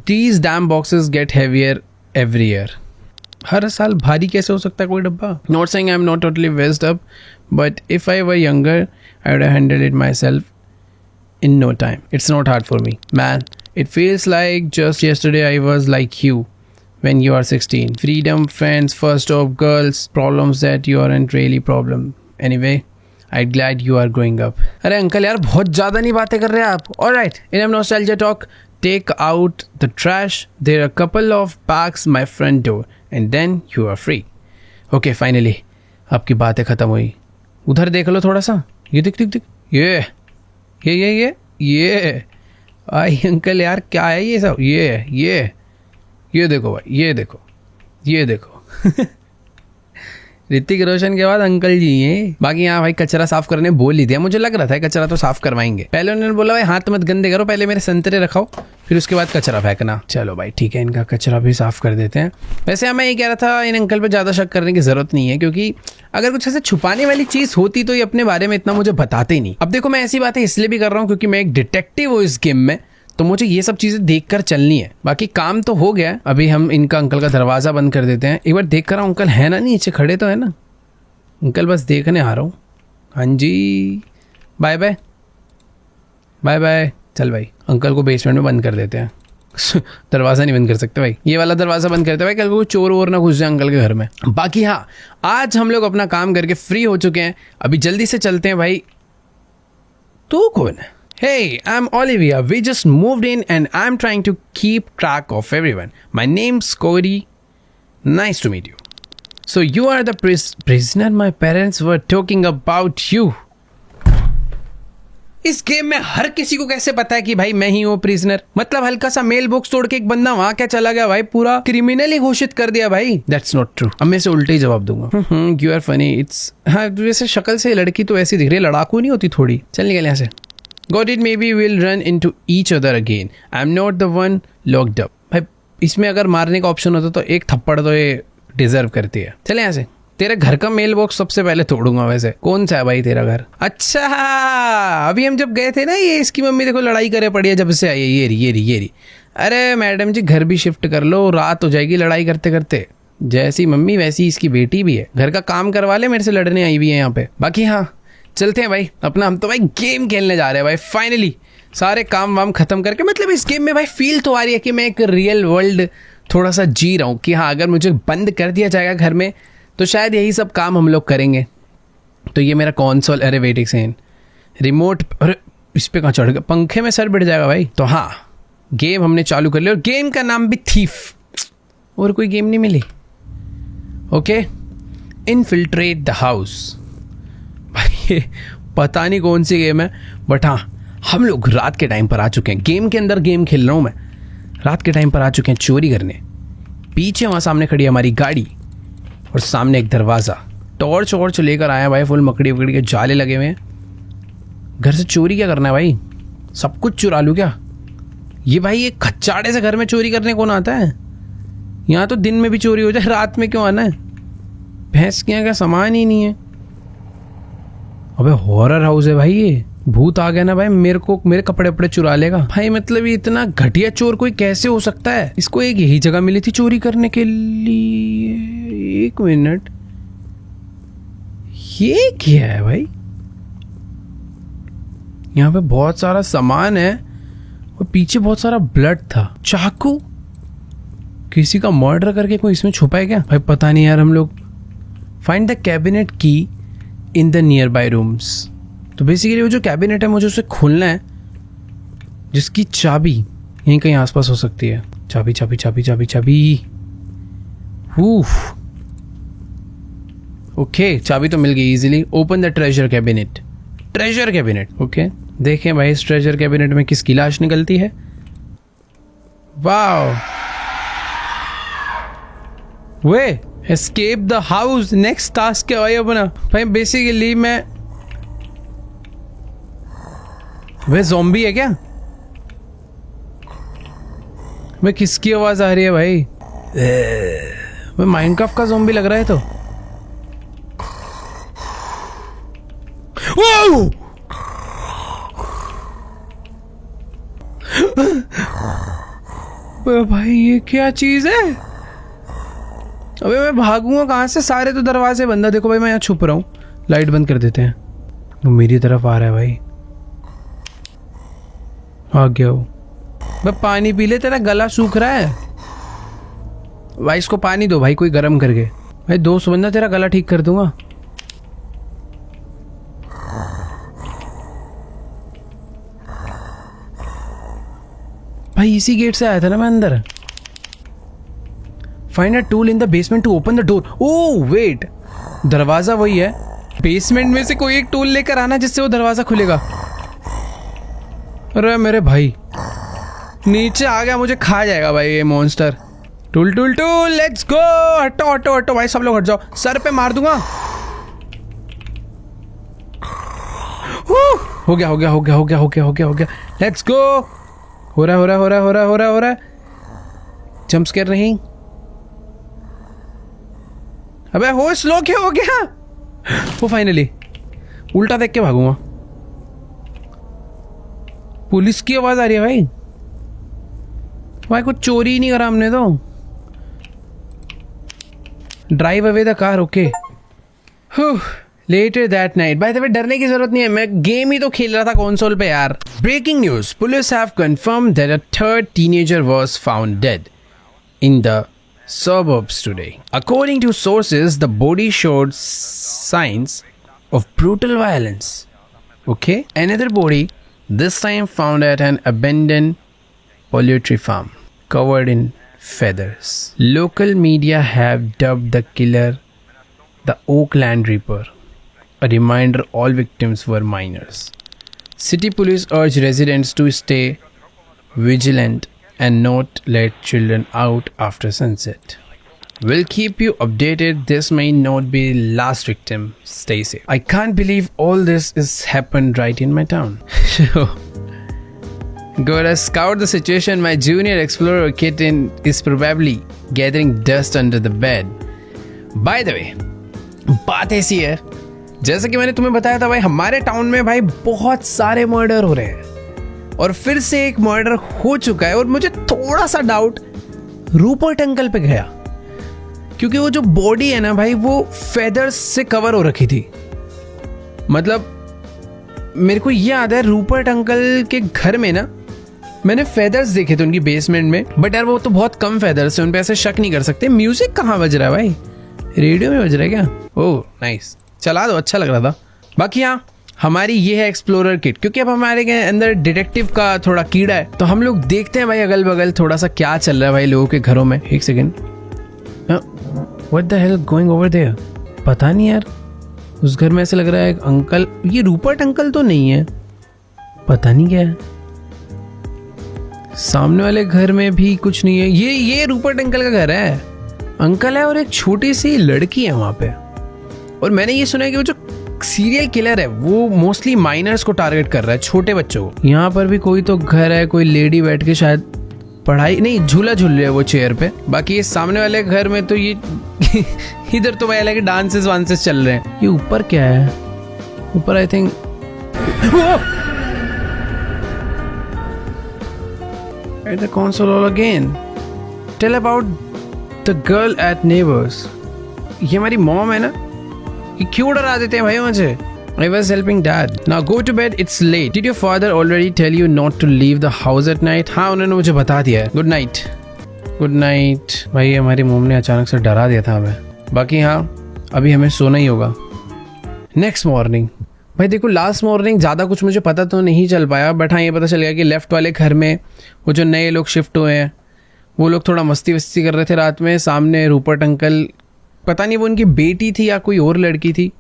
these damn boxes get heavier every year. हर साल भारी कैसे हो सकता है कोई डब्बा? Not saying I'm not totally messed up, but if I were younger, I would have handled it myself in no time. It's not hard for me, man. It feels like just yesterday I was like you when you are 16. Freedom, friends, first job, girls, problems that you aren't really problem. Anyway, I'm glad you are growing up. अरे uncle यार बहुत ज़्यादा नहीं बातें कर रहे आप। All right, enough nostalgia talk. Take out the trash. There are a couple of bags my front door, and then you are free. Okay, finally, आपकी बातें खत्म हुई। उधर देख लो थोड़ा सा। ये दिख ये आई अंकल यार, क्या है ये सब? ये देखो भाई, ये देखो ऋतिक रोशन के बाद अंकल जी हैं। बाकी यहाँ भाई कचरा साफ करने बोल ही दिया, मुझे लग रहा था कचरा तो साफ करवाएंगे। पहले उन्होंने बोला भाई हाथ मत गंदे करो, पहले मेरे संतरे रखाओ, फिर उसके बाद कचरा फेंकना। चलो भाई ठीक है, इनका कचरा भी साफ कर देते हैं। वैसे मैं ये कह रहा था इन अंकल पे ज्यादा शक करने की जरूरत नहीं है, क्योंकि अगर कुछ ऐसे छुपाने वाली चीज होती तो ये अपने बारे में इतना मुझे बताते ही नहीं। अब देखो मैं ऐसी बातें इसलिए भी कर रहा हूँ क्योंकि मैं एक डिटेक्टिव हूँ इस गेम में, तो मुझे ये सब चीजें देखकर चलनी है। बाकी काम तो हो गया, अभी हम इनका अंकल का दरवाजा बंद कर देते हैं। एक बार देख कर अंकल है ना नीचे खड़े तो है ना? अंकल बस देखने आ रहा हूँ। हाँ जी, बाय बाय बाय बाय। चल भाई अंकल को बेसमेंट में बंद कर देते हैं। दरवाजा नहीं बंद कर सकते भाई, ये वाला दरवाजा बंद करते भाई, कल को चोर वोर ना घुस जाए अंकल के घर में। बाकी हाँ, आज हम लोग अपना काम करके फ्री हो चुके हैं, अभी जल्दी से चलते हैं भाई। तू कौन है? Hey, I'm Olivia. We just moved in and I'm trying to keep track of everyone. My name's Cody. Nice to meet you. So you are the prisoner my parents were talking about you. इस game में हर किसी को कैसे पता है कि भाई मैं ही हूँ प्रिजनर? मतलब हल्का सा मेल बॉक्स तोड़ के एक बंदा वहां क्या चला गया भाई, पूरा क्रिमिनल ही घोषित कर दिया भाई। That's not true. अब मैं से उल्टे ही जवाब दूंगा। You are funny. It's हाँ वैसे शक्ल से लड़की तो ऐसी दिख रही है, लड़ाकू नहीं होती थोड़ी। चल निकल यहाँ से। Got it, maybe we'll run into each other again. I'm not the one locked up. भाई इसमें अगर मारने का ऑप्शन होता तो एक थप्पड़ तो ये डिजर्व करती है। चले यहाँ से। तेरे घर का मेल बॉक्स सबसे पहले तोड़ूंगा। वैसे कौन सा है भाई तेरा घर? अच्छा अभी हम जब गए थे ना, ये इसकी मम्मी देखो लड़ाई करे पड़ी है जब से आई है। ये रही। अरे मैडम जी घर भी शिफ्ट कर लो, रात हो जाएगी लड़ाई करते करते। जैसी मम्मी वैसी इसकी बेटी भी है, घर का काम करवा ले, मेरे से लड़ने आई हुई है यहाँ पे। बाकी हाँ चलते हैं भाई अपना, हम तो भाई गेम खेलने जा रहे हैं भाई। फाइनली सारे काम वाम खत्म करके, मतलब इस गेम में भाई फील तो आ रही है कि मैं एक रियल वर्ल्ड थोड़ा सा जी रहा हूँ कि हाँ अगर मुझे बंद कर दिया जाएगा घर में तो शायद यही सब काम हम लोग करेंगे। तो ये मेरा कंसोल, अरे वेट एक सेकंड, रिमोट, अरे इस पे कहाँ चढ़ गया? पंखे में सर बैठ जाएगा भाई। तो हाँ गेम हमने चालू कर लिया और गेम का नाम भी थीफ। और कोई गेम नहीं मिली। Okay, infiltrate the house. भाई पता नहीं कौन सी गेम है, बट हाँ हम लोग रात के टाइम पर आ चुके हैं। गेम के अंदर गेम खेल रहा हूँ मैं, रात के टाइम पर आ चुके हैं चोरी करने। पीछे वहाँ सामने खड़ी है हमारी गाड़ी और सामने एक दरवाज़ा। टॉर्च वॉर्च लेकर आया भाई, फुल मकड़ी वकड़ी के जाले लगे हुए हैं। घर से चोरी क्या करना है भाई? सब कुछ चुरा लूँ क्या? ये भाई ये खच्चाड़े से घर में चोरी करने कौन आता है? यहाँ तो दिन में भी चोरी हो जाए, रात में क्यों आना है? भैंस के यहाँ का सामान ही नहीं है। अबे हॉरर हाउस है भाई, ये भूत आ गया ना भाई, मेरे कपड़े वपड़े चुरा लेगा भाई। मतलब ये इतना घटिया चोर कोई कैसे हो सकता है? इसको एक यही जगह मिली थी चोरी करने के लिए। एक मिनट, ये क्या है भाई? यहाँ पे बहुत सारा सामान है और पीछे बहुत सारा ब्लड था। चाकू, किसी का मर्डर करके कोई इसमें छुपा है क्या भाई? पता नहीं यार। हम लोग फाइंड द कैबिनेट की in the near by rooms. तो बेसिकली वो जो कैबिनेट है मुझे उसे खोलना है, जिसकी चाबी यहीं कहीं आसपास हो सकती है। चाबी चाबी चाबी चाबी चाबी। ओके चाबी तो मिल गई easily. Open the treasure cabinet. Treasure cabinet, okay देखें भाई इस ट्रेजर कैबिनेट में किसकी लाश निकलती है। Wow, way escape the house. Next task क्या भाई अपना? भाई बेसिकली वे ज़ॉम्बी है क्या? वे किसकी आवाज आ रही है भाई? वे माइनक्राफ्ट का ज़ॉम्बी लग रहा है। तो भाई ये क्या चीज है? अबे मैं भागूंगा कहाँ से? सारे तो दरवाजे बंद है। देखो भाई मैं यहाँ छुप रहा हूँ। लाइट बंद कर देते हैं। वो मेरी तरफ आ रहा है भाई। आ गया वो। भाई पानी पी ले, तेरा गला सूख रहा है भाई। इसको पानी दो भाई कोई गर्म करके। भाई 200 बंदा तेरा गला ठीक कर दूंगा। भाई इसी गेट से आया था ना मैं अंदर। Find a tool in the basement to open the door. Oh wait, दरवाजा वही है। बेसमेंट में से कोई एक टूल लेकर आना जिससे वो दरवाजा खुलेगा। अरे मेरे भाई नीचे आ गया, मुझे खा जाएगा भाई ये monster. Tool tool tool, let's go. हटो हटो हटो भाई, सब लोग हट जाओ, सर पे मार दूंगा। हो गया हो गया हो गया हो गया हो गया हो गया हो गया, लेट्स गो। हो रहा हो रहा हो रहा हो रहा हो रहा हो रहा। जंप स्केयर नहीं। अबे हो स्लो क्या हो गया? वो फाइनली उल्टा देख के भागूंगा। पुलिस की आवाज आ रही है भाई। भाई कुछ चोरी ही नहीं करा हमने तो। Drive away the car, okay. Later that night, by the way, डरने की जरूरत नहीं है, मैं गेम ही तो खेल रहा था कंसोल पे यार। Breaking news: Police have confirmed that a third teenager was found dead in the suburbs today. According to sources, the body showed signs of brutal violence. Okay, another body, this time found at an abandoned poultry farm, covered in feathers. Local media have dubbed the killer the Oakland Reaper. A reminder all victims were minors. City police urge residents to stay vigilant and not let children out after sunset. We'll keep you updated. This may not be the last victim. Stay safe. I can't believe all this has happened right in my town. Gotta scout the situation. My junior explorer kitten is probably gathering dust under the bed. By the way, बात ऐसी है, जैसा कि मैंने तुम्हें बताया था भाई, हमारे टाउन में भाई बहुत सारे मर्डर हो रहे हैं और फिर से एक मर्डर हो चुका है। और मुझे थोड़ा सा डाउट रूपर्ट अंकल पे गया, क्योंकि वो जो बॉडी है ना भाई, वो फेदर्स से कवर हो रखी थी। मतलब मेरे को ये याद है रूपर्ट अंकल के घर में ना मैंने फेदर्स देखे थे उनकी बेसमेंट में, बट यार वो तो बहुत कम फेदर्स है, उन पे ऐसे शक नहीं कर सकते। म्यूजिक कहाँ बज रहा है भाई? रेडियो में बज रहा है क्या? ओह नाइस, चला दो, अच्छा लग रहा था। बाकी हाँ, हमारी ये है एक्सप्लोरर किट, क्योंकि अब हमारे अंदर डिटेक्टिव का थोड़ा कीड़ा है, तो हम लोग देखते हैं भाई अगल बगल थोड़ा सा क्या चल रहा है भाई लोगों के घरों में। एक second, what the hell going over there? पता नहीं यार, उस घर में ऐसे लग रहा है एक अंकल। ये रूपर्ट अंकल तो नहीं है, पता नहीं क्या है। सामने वाले घर में भी कुछ नहीं है। ये रूपर्ट अंकल का घर है, अंकल है और एक छोटी सी लड़की है वहां पे। और मैंने ये सुना है कि वो जो सीरियल किलर है वो मोस्टली माइनर्स को टारगेट कर रहा है, छोटे बच्चों को। यहाँ पर भी कोई तो घर है, कोई लेडी बैठ के शायद पढ़ाई नहीं, झूला झूल रही है वो चेयर पे। बाकी ये सामने वाले घर में तो ये इधर तो भाई अलग डांसेस वांसेस चल रहे हैं। ये ऊपर क्या है? ऊपर I think at the console again. Tell about the girl at neighbors. ये हमारी मॉम है ना, ये क्यों डरा देते हैं भाई मुझे? I was helping dad. Now go to bed, it's late. Did your father already tell you not to leave the house at night? हाँ, उन्होंने मुझे बता दिया है। Good night. Good night. भाई हमारी मॉम ने अचानक से डरा दिया था हमें। बाकी हाँ, अभी हमें सोना ही होगा। नेक्स्ट मॉर्निंग, भाई देखो लास्ट मॉर्निंग ज़्यादा कुछ मुझे पता तो नहीं चल पाया, बट हाँ ये पता चल गया कि लेफ्ट वाले घर में वो जो नए लोग शिफ्ट हुए हैं वो लोग थोड़ा मस्ती वस्ती कर रहे थे रात में। सामने रूपर्ट अंकल, पता नहीं वो उनकी बेटी थी या कोई और लड़की थी,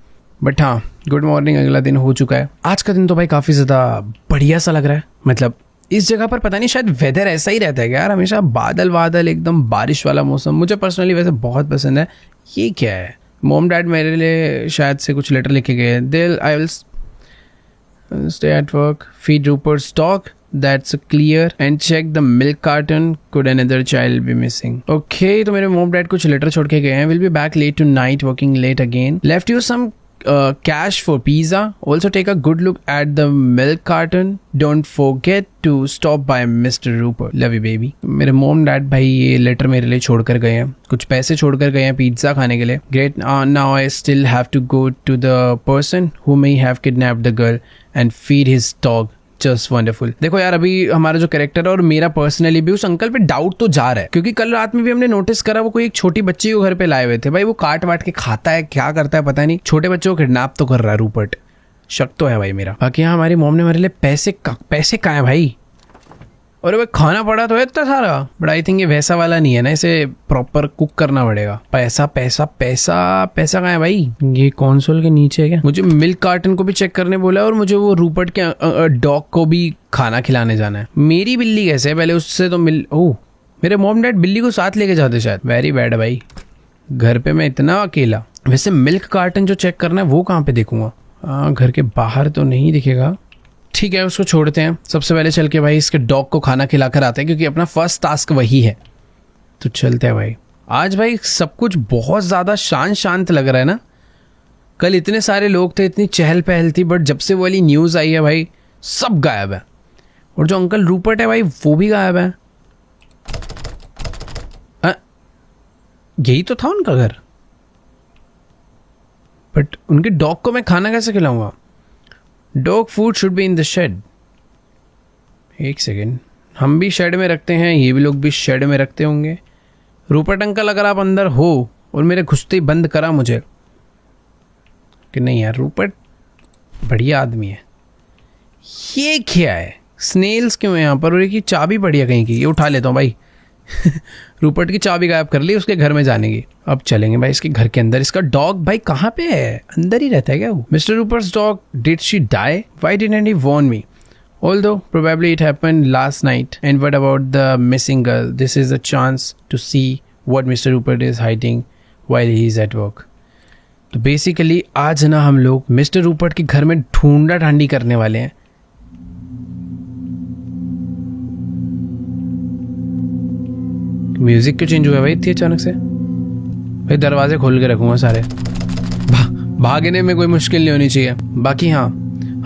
बट हाँ गुड मॉर्निंग, अगला दिन हो चुका है। आज का दिन तो भाई काफ़ी ज़्यादा बढ़िया सा लग रहा है। मतलब इस जगह पर पता नहीं शायद वेदर ऐसा ही रहता है क्या यार, हमेशा बादल बादल एकदम बारिश वाला मौसम। मुझे पर्सनली वैसे बहुत पसंद है। ये क्या है? मॉम डैड मेरे लिए शायद से कुछ लेटर लिखे गए हैं। I will stay at work, feed Rupert's dog, that's clear, and check the milk carton, could another child be missing? Okay, तो मेरे mom dad कुछ letter छोड़ के गए हैं। Will be back late tonight, working late again. Left you some cash for pizza. Also take a good look at the milk carton. Don't forget to stop by Mr. Rupert. Love you baby. मेरे mom dad भाई ये letter मेरे लिए छोड़ कर गए हैं, कुछ पैसे छोड़ कर गए हैं पिज्ज़ा खाने के लिए। Great. Now I still have to go to the person who may have kidnapped the girl and feed his dog. Just wonderful. देखो यार, अभी हमारा जो कैरेक्टर है और मेरा पर्सनली भी उस अंकल पे डाउट तो जा रहा है, क्योंकि कल रात में भी हमने नोटिस करा वो कोई एक छोटी बच्ची को घर पे लाए हुए थे। भाई वो काट वाट के खाता है, क्या करता है पता नहीं, छोटे बच्चों को किडनैप तो कर रहा है रूपर्ट। शक तो है भाई मेरा। बाकी यहाँ हमारी मॉम ने मेरे लिए पैसे कहाँ है भाई? और भाई खाना पड़ा तो है इतना सारा, बट आई थिंक ये वैसा वाला नहीं है ना, इसे प्रॉपर कुक करना पड़ेगा। पैसा पैसा पैसा पैसा कहाँ है भाई? ये कंसोल के नीचे है क्या? मुझे मिल्क कार्टन को भी चेक करने बोला है और मुझे वो रूपर्ट के डॉग को भी खाना खिलाने जाना है। मेरी बिल्ली कैसे है? पहले उससे तो ओह मेरे मॉम डैड बिल्ली को साथ लेके जाते शायद। वेरी बैड है भाई, घर पे मैं इतना अकेला। वैसे मिल्क कार्टन जो चेक करना है वो कहाँ पे देखूंगा? घर के बाहर तो नहीं दिखेगा। ठीक है, उसको छोड़ते हैं। सबसे पहले चल के भाई इसके डॉग को खाना खिला कर आते हैं, क्योंकि अपना फर्स्ट टास्क वही है। तो चलते हैं भाई। आज भाई सब कुछ बहुत ज़्यादा शांत शांत लग रहा है ना। कल इतने सारे लोग थे, इतनी चहल पहल थी, बट जब से वो वाली न्यूज़ आई है भाई सब गायब है। और जो अंकल रूपर्ट है भाई वो भी गायब है। यही तो था उनका घर, बट उनके डॉग को मैं खाना कैसे खिलाऊंगा? Dog food should be in the shed. एक सेकेंड, हम भी शेड में रखते हैं, ये भी लोग भी शेड में रखते होंगे। रूपर्ट अंकल अगर आप अंदर हो और मेरे घुसते ही बंद करा मुझे कि नहीं यार, रूपर्ट बढ़िया आदमी है। ये क्या है? स्नेल्स क्यों है यहाँ पर? और एक चाबी बढ़िया कहीं की, ये उठा लेता हूँ भाई। रूपर्ट की चाबी गायब कर ली उसके घर में जाने की। अब चलेंगे भाई इसके घर के अंदर। इसका डॉग भाई कहाँ पे है? अंदर ही रहता है क्या वो? Mister Rupert's dog, did she die? Why didn't he warn me? Although probably it happened last night. And what about the missing girl? This is a chance to see what Mr. Rupert is hiding while he is at work. तो basically आज ना हम लोग mister Rupert के घर में ढूंढा ढांडी करने वाले हैं। म्यूजिक क्यों चेंज हुआ भाई इतनी अचानक से? भाई दरवाजे खोल के रखूंगा सारे। भागने में कोई मुश्किल नहीं होनी चाहिए। बाकी हाँ,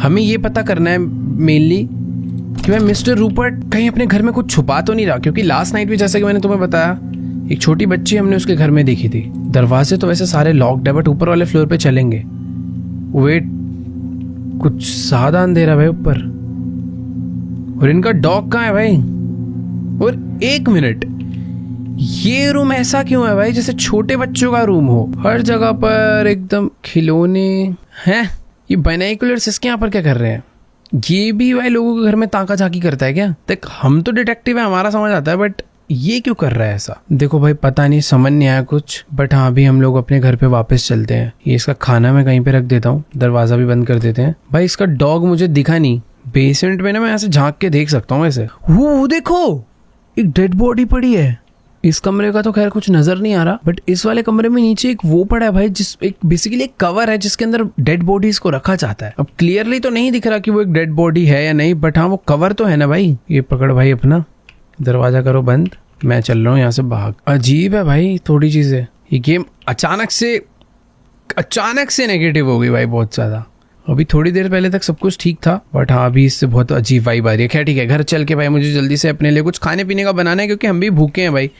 हमें ये पता करना है मेनली कि भाई मिस्टर रूपर्ट कहीं अपने घर में कुछ छुपा तो नहीं रहा, क्योंकि लास्ट नाइट भी जैसे कि मैंने तुम्हें बताया एक छोटी बच्ची हमने उसके घर में देखी थी। दरवाजे तो वैसे सारे लॉक्ड है, बट ऊपर वाले फ्लोर पे चलेंगे। वेट, कुछ ज्यादा अंधेरा भाई ऊपर। और इनका डॉग कहाँ है भाई? और एक मिनट, ये रूम ऐसा क्यों है भाई जैसे छोटे बच्चों का रूम हो? हर जगह पर एकदम खिलौने हैं। ये बाइनोकुलर्स इसके यहाँ पर क्या कर रहे हैं? ये भी भाई लोगों के घर में ताका झाकी करता है क्या? देख, हम तो डिटेक्टिव है, हमारा समझ आता है, बट ये क्यों कर रहा है ऐसा? देखो भाई पता नहीं, समझ नहीं आया कुछ। बट हाँ, अभी हम लोग अपने घर पे वापस चलते हैं। ये इसका खाना मैं कहीं पे रख देता हूँ, दरवाजा भी बंद कर देते हैं। भाई इसका डॉग मुझे दिखा नहीं। बेसमेंट में ना मैं ऐसे झांक के देख सकता हूँ ऐसे। वो देखो, एक डेड बॉडी पड़ी है। इस कमरे का तो खैर कुछ नजर नहीं आ रहा, बट इस वाले कमरे में नीचे एक वो पड़ा है भाई, जिस एक बेसिकली एक कवर है जिसके अंदर डेड बॉडीज को रखा जाता है। अब क्लियरली तो नहीं दिख रहा कि वो एक डेड बॉडी है या नहीं, बट हाँ वो कवर तो है ना भाई। ये पकड़ भाई अपना, दरवाजा करो बंद, मैं चल रहा हूँ यहाँ से भाग। अजीब है भाई थोड़ी चीजें। ये गेम अचानक से नेगेटिव हो गई भाई बहुत ज्यादा। अभी थोड़ी देर पहले तक सब कुछ ठीक था, बट हाँ अभी इससे बहुत अजीब वाइब आ रही है। खैर ठीक है, घर चल के भाई मुझे जल्दी से अपने लिए कुछ खाने पीने का बनाना है, क्योंकि हम भी भूखे हैं भाई।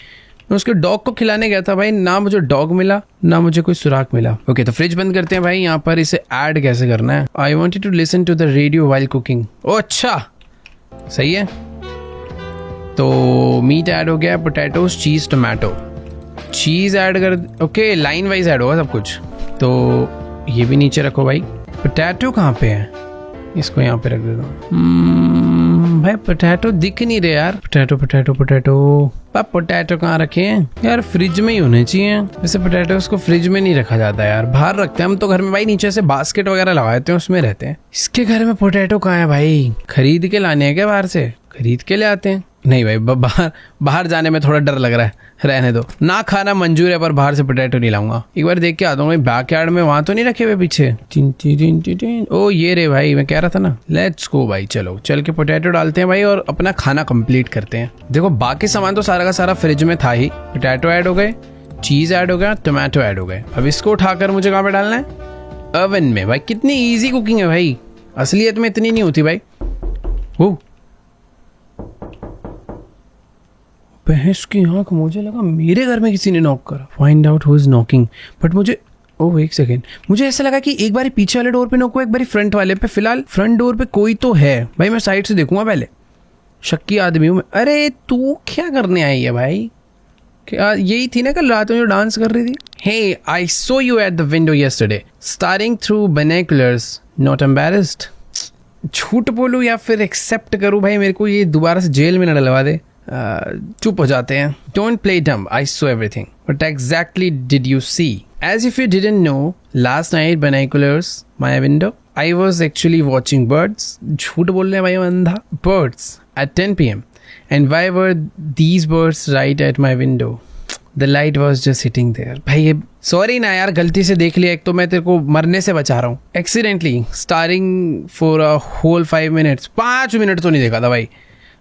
मैं उसके डॉग को खिलाने गया था भाई, ना मुझे डॉग मिला ना मुझे कोई सुराग मिला। ओके, तो फ्रिज बंद करते हैं भाई। यहाँ पर इसे ऐड कैसे करना है? I wanted to listen to the radio while cooking. Oh अच्छा, सही है। तो मीट ऐड हो गया, पोटैटोज, चीज, टोमेटो। चीज ऐड कर, ओके लाइन वाइज ऐड होगा सब कुछ। तो ये भी नीचे रखो भाई। पोटैटो कहाँ पे है? इसको यहाँ पे रख देता हूँ। भाई पोटैटो दिख नहीं रहे यार। पोटैटो पोटैटो कहाँ रखे हैं यार? फ्रिज में ही होने चाहिए। वैसे पोटैटोस को फ्रिज में नहीं रखा जाता यार, बाहर रखते हैं हम तो घर में भाई। नीचे से बास्केट वगैरह लगाते हैं, उसमें रहते हैं। इसके घर में पोटैटो कहाँ है भाई? खरीद के लाने हैं क्या बाहर से? खरीद के ले आते हैं। नहीं भाई, बाहर जाने में थोड़ा डर लग रहा है, रहने दो। ना खाना मंजूर है, पर बाहर से पोटैटो नहीं लाऊंगा। एक बार देख के आता हूँ बैकयार्ड में, वहां तो नहीं रखे हुए पीछे। ओ ये रे भाई, मैं कह रहा था ना। लेट्स गो भाई, चलो चल के पोटैटो डालते हैं भाई और अपना खाना कंप्लीट करते हैं। देखो बाकी सामान तो सारा का सारा फ्रिज में था ही। पोटैटो ऐड हो गए, चीज ऐड हो गया, टोमेटो ऐड हो गए। अब इसको उठाकर मुझे कहाँ पे डालना है? ओवन में। भाई कितनी ईजी कुकिंग है भाई, असलियत में इतनी नहीं होती भाई। वो भैंस की आंख, मुझे लगा मेरे घर में किसी ने नॉक करा। Find out who is knocking. But मुझे, ओह एक सेकेंड, मुझे ऐसा लगा कि एक बारी पीछे वाले डोर पे नॉक हुआ, एक बारी फ्रंट वाले पे। फिलहाल फ्रंट डोर पे कोई तो है भाई, मैं साइड से देखूंगा पहले। शक्की आदमी हूँ मैं। अरे तू क्या करने आई है भाई? क्या यही थी ना कल रात में जो डांस कर रही थी? Hey, I saw you at the window yesterday staring through binoculars, not embarrassed. झूठ बोलूं या फिर एक्सेप्ट करूं भाई? मेरे को ये दोबारा से जेल में न डलवा दे। चुप हो जाते हैं। Don't play dumb. I saw everything. What exactly did you see? As if you didn't know, last night binoculars my window, I was actually watching birds. झूठ बोल रहे हैं भाई अंधा। Birds at 10 p.m. And why were these birds right at my window? The light was just hitting there. भाई ये sorry ना यार, गलती से देख लिया। एक तो मैं तेरे को मरने से बचा रहा हूँ accidentally. Staring for a whole 5 minutes, 5 minute तो नहीं देखा था भाई।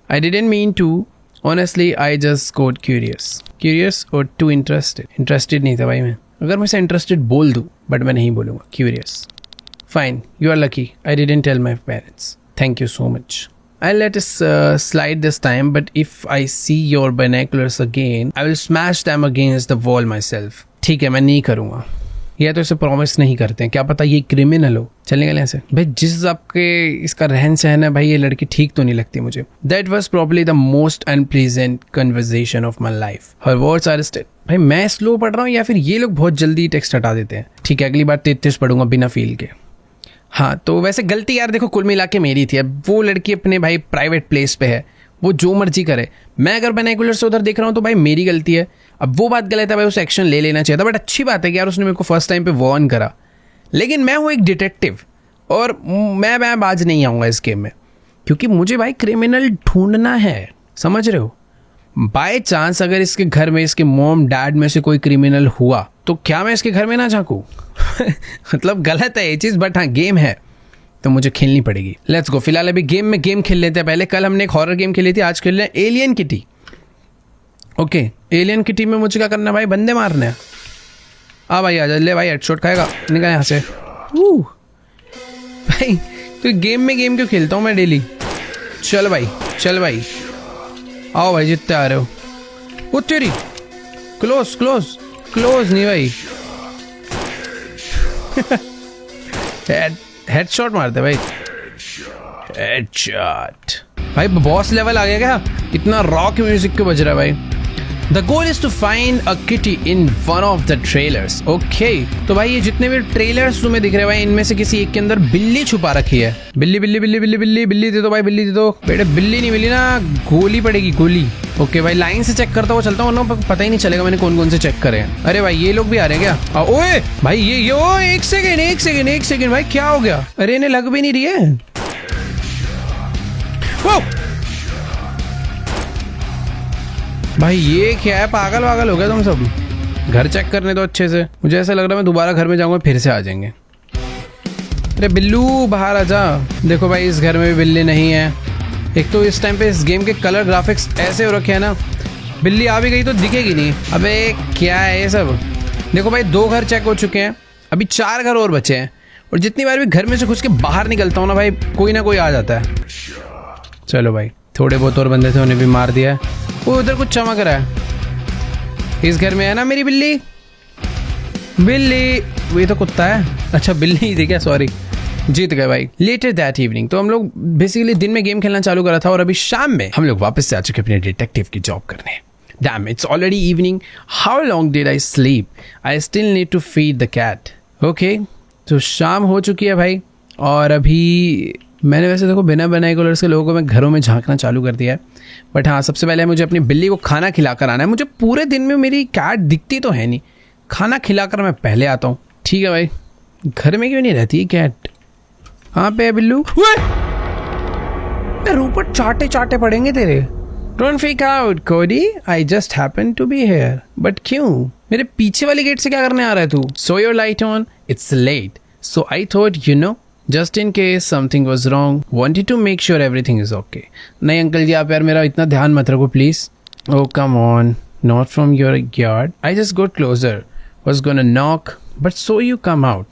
I didn't mean to. Honestly, I just got curious. Curious or too interested? Interested नहीं था भाई मैं। अगर मैं से interested बोल दूँ, but मैं नहीं बोलूँगा। Curious. Fine. You are lucky. I didn't tell my parents. Thank you so much. I'll let it slide this time, but if I see your binoculars again, I will smash them against the wall myself. ठीक है, मैं नहीं करूँगा। यह तो इसे promise नहीं करते हैं, क्या पता ये क्रिमिनल हो। चलने गए ऐसे भाई, जिस आपके इसका रहन सहन है भाई, ये लड़की ठीक तो नहीं लगती मुझे। That was probably the most unpleasant conversation of my life. Her words are still. भाई मैं स्लो पढ़ रहा हूँ या फिर ये लोग बहुत जल्दी टेक्स्ट हटा देते हैं। ठीक है, अगली बार 33 पढ़ूंगा बिना फील के। हाँ, तो वैसे गलती यार देखो कुल मिला के मेरी थी। अब वो लड़की अपने भाई प्राइवेट प्लेस पे है, वो जो मर्जी करे। मैं अगर बाइनोकुलर से उधर देख रहा हूँ तो भाई मेरी गलती है। अब वो बात गलत है भाई, उसे एक्शन ले लेना चाहिए था। बट अच्छी बात है कि यार उसने मेरे को फर्स्ट टाइम पे वार्न करा। लेकिन मैं हूँ एक डिटेक्टिव और मैं बाज नहीं आऊँगा इस गेम में, क्योंकि मुझे भाई क्रिमिनल ढूंढना है, समझ रहे हो। बाय चांस अगर इसके घर में इसके मॉम डैड में से कोई क्रिमिनल हुआ तो क्या मैं इसके घर में ना झांकूं? मतलब गलत है ये चीज़, बट हाँ गेम है तो मुझे खेलनी पड़ेगी। Let's go. फिलहाल अभी गेम खेल लेते हैं। पहले कल हमने एक हॉरर गेम खेली थी, आज खेल रहे हैं alien kitty. Okay, alien kitty में मुझे क्या करना है भाई? बंदे मारने हैं। आ भाई आ जा, ले भाई हेडशॉट खाएगा, निकल यहाँ से। भाई तो गेम क्यों खेलता हूँ मैं डेली? चल भाई चल भाई, आओ भाई जितने आ रहे हो। वो तेरी क्लोज नहीं भाई। हेडशॉट मारते भाई, हेडशॉट। भाई बॉस लेवल आ गया क्या? इतना रॉक म्यूजिक क्यों बज रहा है भाई? The goal is to find a kitty in one of the trailers. Okay, तो भाई ये जितने भी ट्रेलर्स तुम्हें दिख रहे हैं भाई, इनमें से किसी एक के अंदर बिल्ली छुपा रखी है। बिल्ली बिल्ली बिल्ली बिल्ली बिल्ली बिल्ली दे दो भाई, बिल्ली दे दो। बेटे बिल्ली नहीं मिली ना, गोली पड़ेगी, गोली। ओके भाई, लाइन से चेक करता हुआ चलता हूँ, वरना पता ही नहीं चलेगा मैंने कौन कौन से चेक करे हैं। अरे भाई ये लोग भी आ रहे हैं क्या? ओए भाई ये ओ एक सेकेंड भाई, क्या हो गया? अरे इन्हें लग भी नहीं रही है। भाई ये क्या है, पागल हो गया तुम सब? घर चेक करने दो अच्छे से। मुझे ऐसा लग रहा है मैं दोबारा घर में जाऊंगा फिर से आ जाएंगे। अरे बिल्लू बाहर आ जा। देखो भाई इस घर में भी बिल्ली नहीं है। एक तो इस टाइम पे इस गेम के कलर ग्राफिक्स ऐसे हो रखे हैं ना, बिल्ली आ भी गई तो दिखेगी नहीं। अबे क्या है ये सब? देखो भाई 2 घर चेक हो चुके हैं, अभी 4 घर और बचे हैं। और जितनी बार भी घर में से घुस के बाहर निकलता हूँ ना भाई, कोई ना कोई आ जाता है। चलो भाई, थोड़े बहुत और बंदे थे, उन्हें भी मार दिया है। वो उधर कुछ चमक रहा है। इस घर में है ना मेरी बिल्ली? वो ये तो कुत्ता है। अच्छा बिल्ली ही थी क्या? सॉरी, जीत गए भाई। लेटर दैट इवनिंग, तो हम लोग बेसिकली दिन में गेम खेलना चालू करा था और अभी शाम में हम लोग वापस से आ चुके अपने डिटेक्टिव की जॉब करने। Damn, it's already evening. How long did I sleep? I still need to feed the cat. Okay, तो शाम हो चुकी है भाई, और अभी मैंने वैसे देखो बिना बाइनोकुलर्स के लोगों को मैं घरों में झांकना चालू कर दिया है। बट हाँ, सबसे पहले मुझे अपनी बिल्ली को खाना खिलाकर आना है। मुझे पूरे दिन में मेरी कैट दिखती तो है नहीं, खाना खिलाकर मैं पहले आता हूँ। ठीक है भाई, घर में क्यों नहीं रहती है कैट? कहाँ पे है बिल्लू? ऊपर चाटे पड़ेंगे तेरे। Don't freak out, Cody. I just happen to be here. But क्यों? मेरे पीछे वाली गेट से क्या करने आ रहा है तू? So your light on. It's late. So I thought, just in case something was wrong, wanted to make sure everything is okay. नहीं अंकल जी, आप यार मेरा इतना ध्यान मत रखो please. Oh come on, not from your yard. I just got closer. Was gonna knock, but so you come out.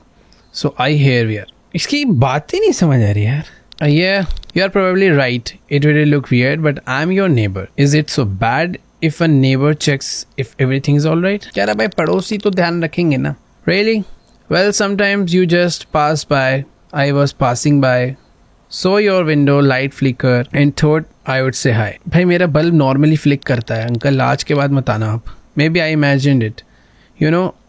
So I hear you. इसकी बात ही नहीं समझ आ रही यार। Yeah, you are probably right. It will look weird, but I'm your neighbor. Is it so bad if a neighbor checks if everything is all right? क्या भाई, पड़ोसी तो ध्यान रखेंगे ना? Really? Well, sometimes you just pass by. I was passing by, saw your window light flicker and thought I would say hi. भाई मेरा bulb normally flick करता है अंकल, आज के बाद मत आना आप। Maybe I imagined it.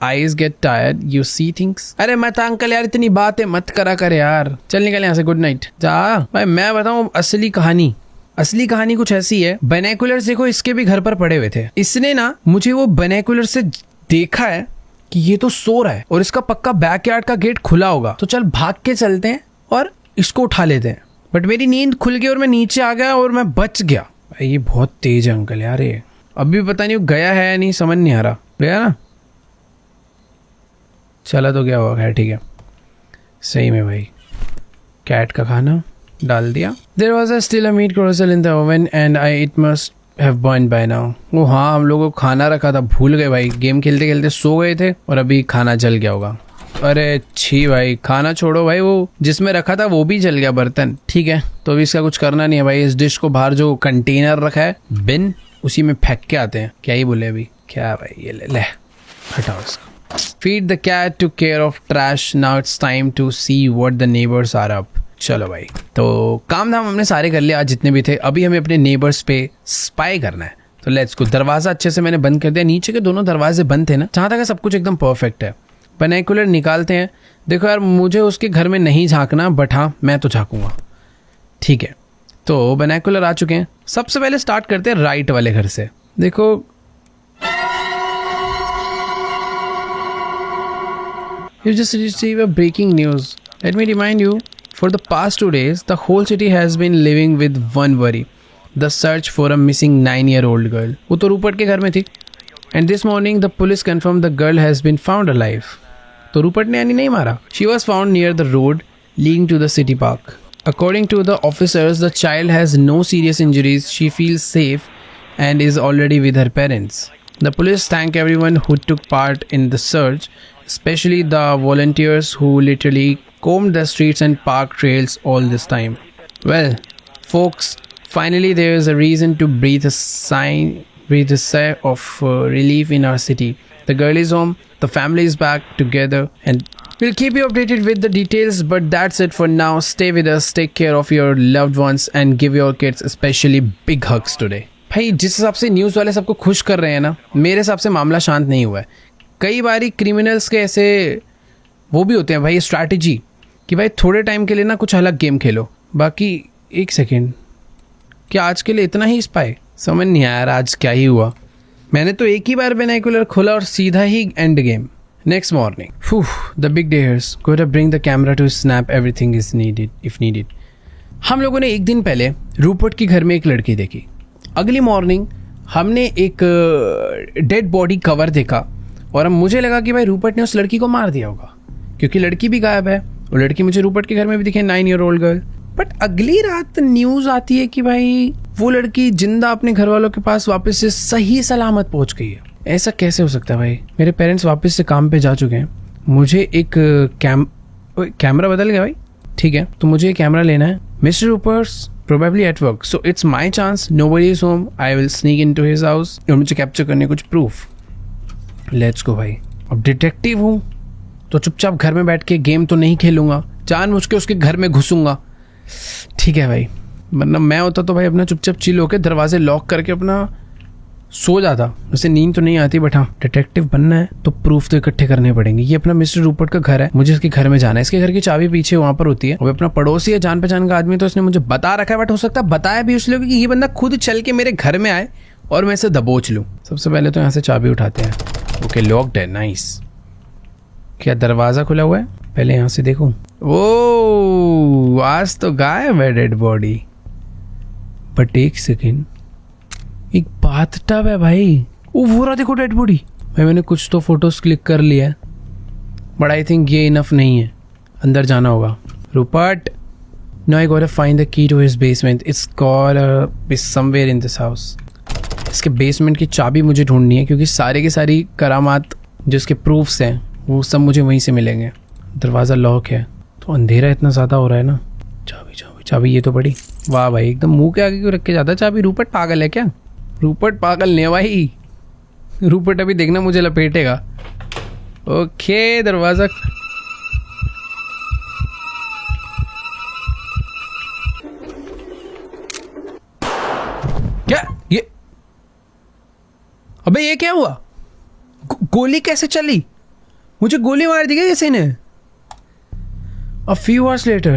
Eyes get tired, you see things. अरे मत अंकल यार, इतनी बातें मत करा कर यार। चल निकल यहाँ से, गुड नाइट जा। भाई मैं बताऊँ असली कहानी कुछ ऐसी है। बाइनोकुलर्स देखो इसके भी घर पर पड़े हुए थे। इसने ना मुझे वो बाइनोकुलर से देखा है कि ये तो सो रहा है और इसका पक्का बैकयार्ड का गेट खुला होगा। तो चल भाग के चलते हैं और इसको उठा लेते हैं। बट मेरी नींद खुल गई और मैं नीचे आ गया और मैं बच गया। भाई ये बहुत तेज है अंकल यार, ये अभी पता नहीं वो गया है या नहीं, समझ नहीं आ रहा। गया ना, चला तो गया होगा, खैर ठीक है। सही में भाई कैट का खाना डाल दिया। There was a still a meat croissant in the oven and I it must have burn by now. वो हाँ, हम लोगों को खाना रखा था, भूल गए भाई, गेम खेलते खेलते सो गए थे और अभी खाना जल गया होगा। अरे छी भाई, खाना छोड़ो भाई, वो जिसमें रखा था वो भी जल गया बर्तन। ठीक है, तो अभी इसका कुछ करना नहीं है भाई। इस डिश को बाहर जो कंटेनर रखा है, बिन, उसी में फेंक के आते हैं। क्या ही बोले अभी, क्या भाई, ये ले हटाओ इसको। Feed the cat to care of trash. Now it's time to see what the neighbors are up. चलो भाई, तो काम धाम हमने सारे कर लिए आज जितने भी थे। अभी हमें अपने नेबर्स पे स्पाई करना है, तो लेट्स गो। दरवाजा अच्छे से मैंने बंद कर दिया, नीचे के दोनों दरवाजे बंद थे ना, जहाँ तक सब कुछ एकदम परफेक्ट है। बाइनोकुलर निकालते हैं। देखो यार, मुझे उसके घर में नहीं झांकना, बट हाँ मैं तो झांकूंगा। ठीक है, तो बाइनोकुलर आ चुके हैं। सबसे पहले स्टार्ट करते हैं राइट वाले घर से। देखो You just received a breaking news. Let me remind you, for the past 2 days, the whole city has been living with one worry: the search for a missing 9-year-old girl. वो तो Rupert के घर में थी. And this morning, the police confirmed the girl has been found alive. तो Rupert ने यानी नहीं मारा. She was found near the road leading to the city park. According to the officers, the child has no serious injuries. She feels safe and is already with her parents. The police thank everyone who took part in the search, especially the volunteers who literally combed the streets and park trails all this time. Well, folks, finally there is a reason to breathe a sigh of relief in our city. The girl is home, the family is back together, and we'll keep you updated with the details, but that's it for now. Stay with us, take care of your loved ones, and give your kids especially big hugs today. भाई जिस हिसाब से news वाले सबको खुश कर रहे हैं ना, मेरे हिसाब से मामला शांत नहीं हुआ है। कई बारी क्रिमिनल्स के ऐसे वो भी होते हैं भाई, स्ट्रैटेजी कि भाई थोड़े टाइम के लिए ना कुछ अलग गेम खेलो, बाकी एक सेकेंड, क्या आज के लिए इतना ही स्पाई? समझ नहीं आया यार आज क्या ही हुआ। मैंने तो एक ही बार बाइनोकुलर खोला और सीधा ही end game. Next morning, the big day here's, go to bring the camera to snap everything is needed if needed. हम लोगों ने एक दिन पहले रूपर्ट के घर में एक लड़की देखी। अगली मॉर्निंग हमने एक डेड बॉडी कवर देखा और अब मुझे लगा कि भाई रूपर्ट ने उस लड़की को मार दिया होगा, क्योंकि लड़की भी गायब है और लड़की मुझे रूपर्ट के घर में भी दिखे, 9-year-old गर्ल। बट अगली रात न्यूज़ आती है कि भाई वो लड़की जिंदा अपने घर वालों के पास वापस से सही सलामत पहुंच गई है। ऐसा कैसे हो सकता है भाई? मेरे पेरेंट्स वापस से काम पे जा चुके हैं, मुझे एक कैमरा बदल गया भाई। ठीक है, तो मुझे कैमरा लेना है। Mister Rupert's probably at work, so it's my chance. Nobody is home. I will sneak into his house और मुझे कैप्चर करने कुछ प्रूफ। लेट्स गो भाई। अब डिटेक्टिव हूँ तो चुपचाप घर में बैठ के गेम तो नहीं खेलूंगा, जानबूझ के उसके घर में घुसूंगा। ठीक है भाई, वरना मैं होता तो भाई अपना चुपचाप चिल होकर दरवाजे लॉक करके अपना सो जाता। वैसे नींद तो नहीं आती, बट हाँ डिटेक्टिव बनना है तो प्रूफ तो इकट्ठे करने पड़ेंगे। ये अपना मिस्टर रूपर्ट का घर है, मुझे इसके घर में जाना है। इसके घर की चाबी पीछे वहां पर होती है। वो अपना पड़ोसी है, जान पहचान का आदमी, तो उसने मुझे बता रखा है, बट हो सकता है बताया भी इसलिए कि ये बंदा खुद चल के मेरे घर में आए और मैं इसे दबोच लूँ। सबसे पहले तो यहाँ से चाबी उठाते हैं। ओके, लॉक्ड है, नाइस। क्या दरवाजा खुला हुआ है? पहले यहाँ से देखूं। ओ, आज तो गायब है डेड बॉडी। बट एक सेकेंड, एक बाथटब है भाई। ओ वो रहा, देखो डेड बॉडी। भाई मैंने कुछ तो फोटोज क्लिक कर लिया है, बट आई थिंक ये इनफ नहीं है, अंदर जाना होगा। Rupert, no I got find the key to his basement. It's got be somewhere in this house. इसके बेसमेंट की चाबी मुझे ढूंढनी है, क्योंकि सारे के सारी करामात जो इसके प्रूफ्स हैं वो सब मुझे वहीं से मिलेंगे। दरवाज़ा लॉक है, तो अंधेरा इतना ज़्यादा हो रहा है ना। चाबी चाबी चाबी, ये तो बड़ी। वाह भाई, एकदम मुंह के आगे क्यों रख के जाता है चाबी? रूपर्ट पागल है क्या? रूपर्ट पागल नहीं भाई, रूपर्ट अभी देखना मुझे लपेटेगा। ओके, दरवाजा क्या ये? अबे ये क्या हुआ? गोली कैसे चली? मुझे गोली मार दी क्या किसी ने? A few hours later,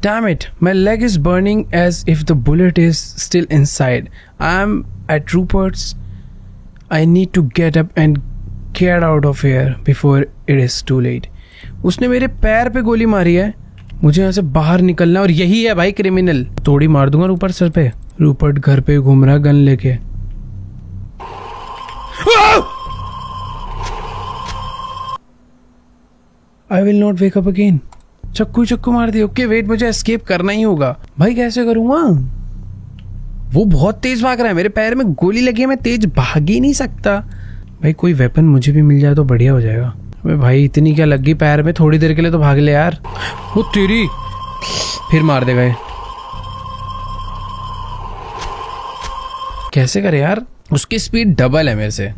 damn it, my leg is burning as if the bullet is still inside. I'm at Rupert's. I need to get up and get out of here before it is too late. उसने मेरे पैर पे गोली मारी है मुझे यहाँ से बाहर निकलना, और यही है भाई क्रिमिनल। तोड़ी मार दूंगा ऊपर सर पे। रूपर्ट घर पे घूम रहा गन लेके। I will not wake up again. चक्कू मार दी। ओके वेट, मुझे एस्केप करना ही होगा भाई। कैसे करूंगा? वो बहुत तेज भाग रहा है, मेरे पैर में गोली लगी है, मैं तेज भाग ही नहीं सकता। भाई कोई वेपन मुझे भी मिल जाए तो बढ़िया हो जाएगा। अबे भाई इतनी क्या लगी पैर में, थोड़ी देर के लिए तो भाग ले यार। वो तेरी फिर मार देगा ये। कैसे करे यार? उसकी स्पीड डबल है मेरे से।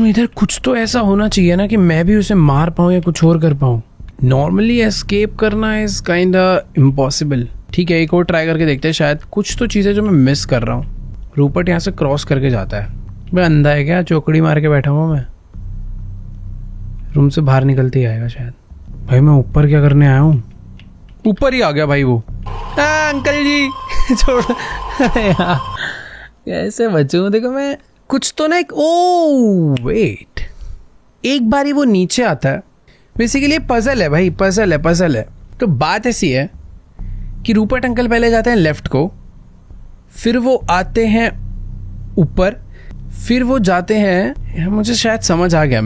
इधर कुछ तो ऐसा होना चाहिए ना कि मैं भी उसे मार पाऊं या कुछ और कर पाऊं। नॉर्मली एस्केप करना इज काइंड इम्पॉसिबल। ठीक है, एक और ट्राई करके देखते हैं, शायद कुछ तो चीज़ें जो मैं मिस कर रहा हूँ। रूपर्ट यहाँ से क्रॉस करके जाता है। मैं अंधा है क्या? चौकड़ी मार के बैठा हुआ मैं। रूम से बाहर निकलते ही आएगा शायद। भाई मैं ऊपर क्या करने आया हूँ? ऊपर ही आ गया भाई वो। अंकल जी छोड़ यार, कैसे बचूं? देखो मैं कुछ तो ना, एक ओ वेट, एक बारी वो नीचे आता है। बेसिकली पजल है भाई, पजल है। तो बात ऐसी है कि रूपर्ट अंकल पहले जाते हैं लेफ्ट को, फिर वो आते हैं ऊपर, फिर वो जाते हैं, मुझे शायद समझ आ गया,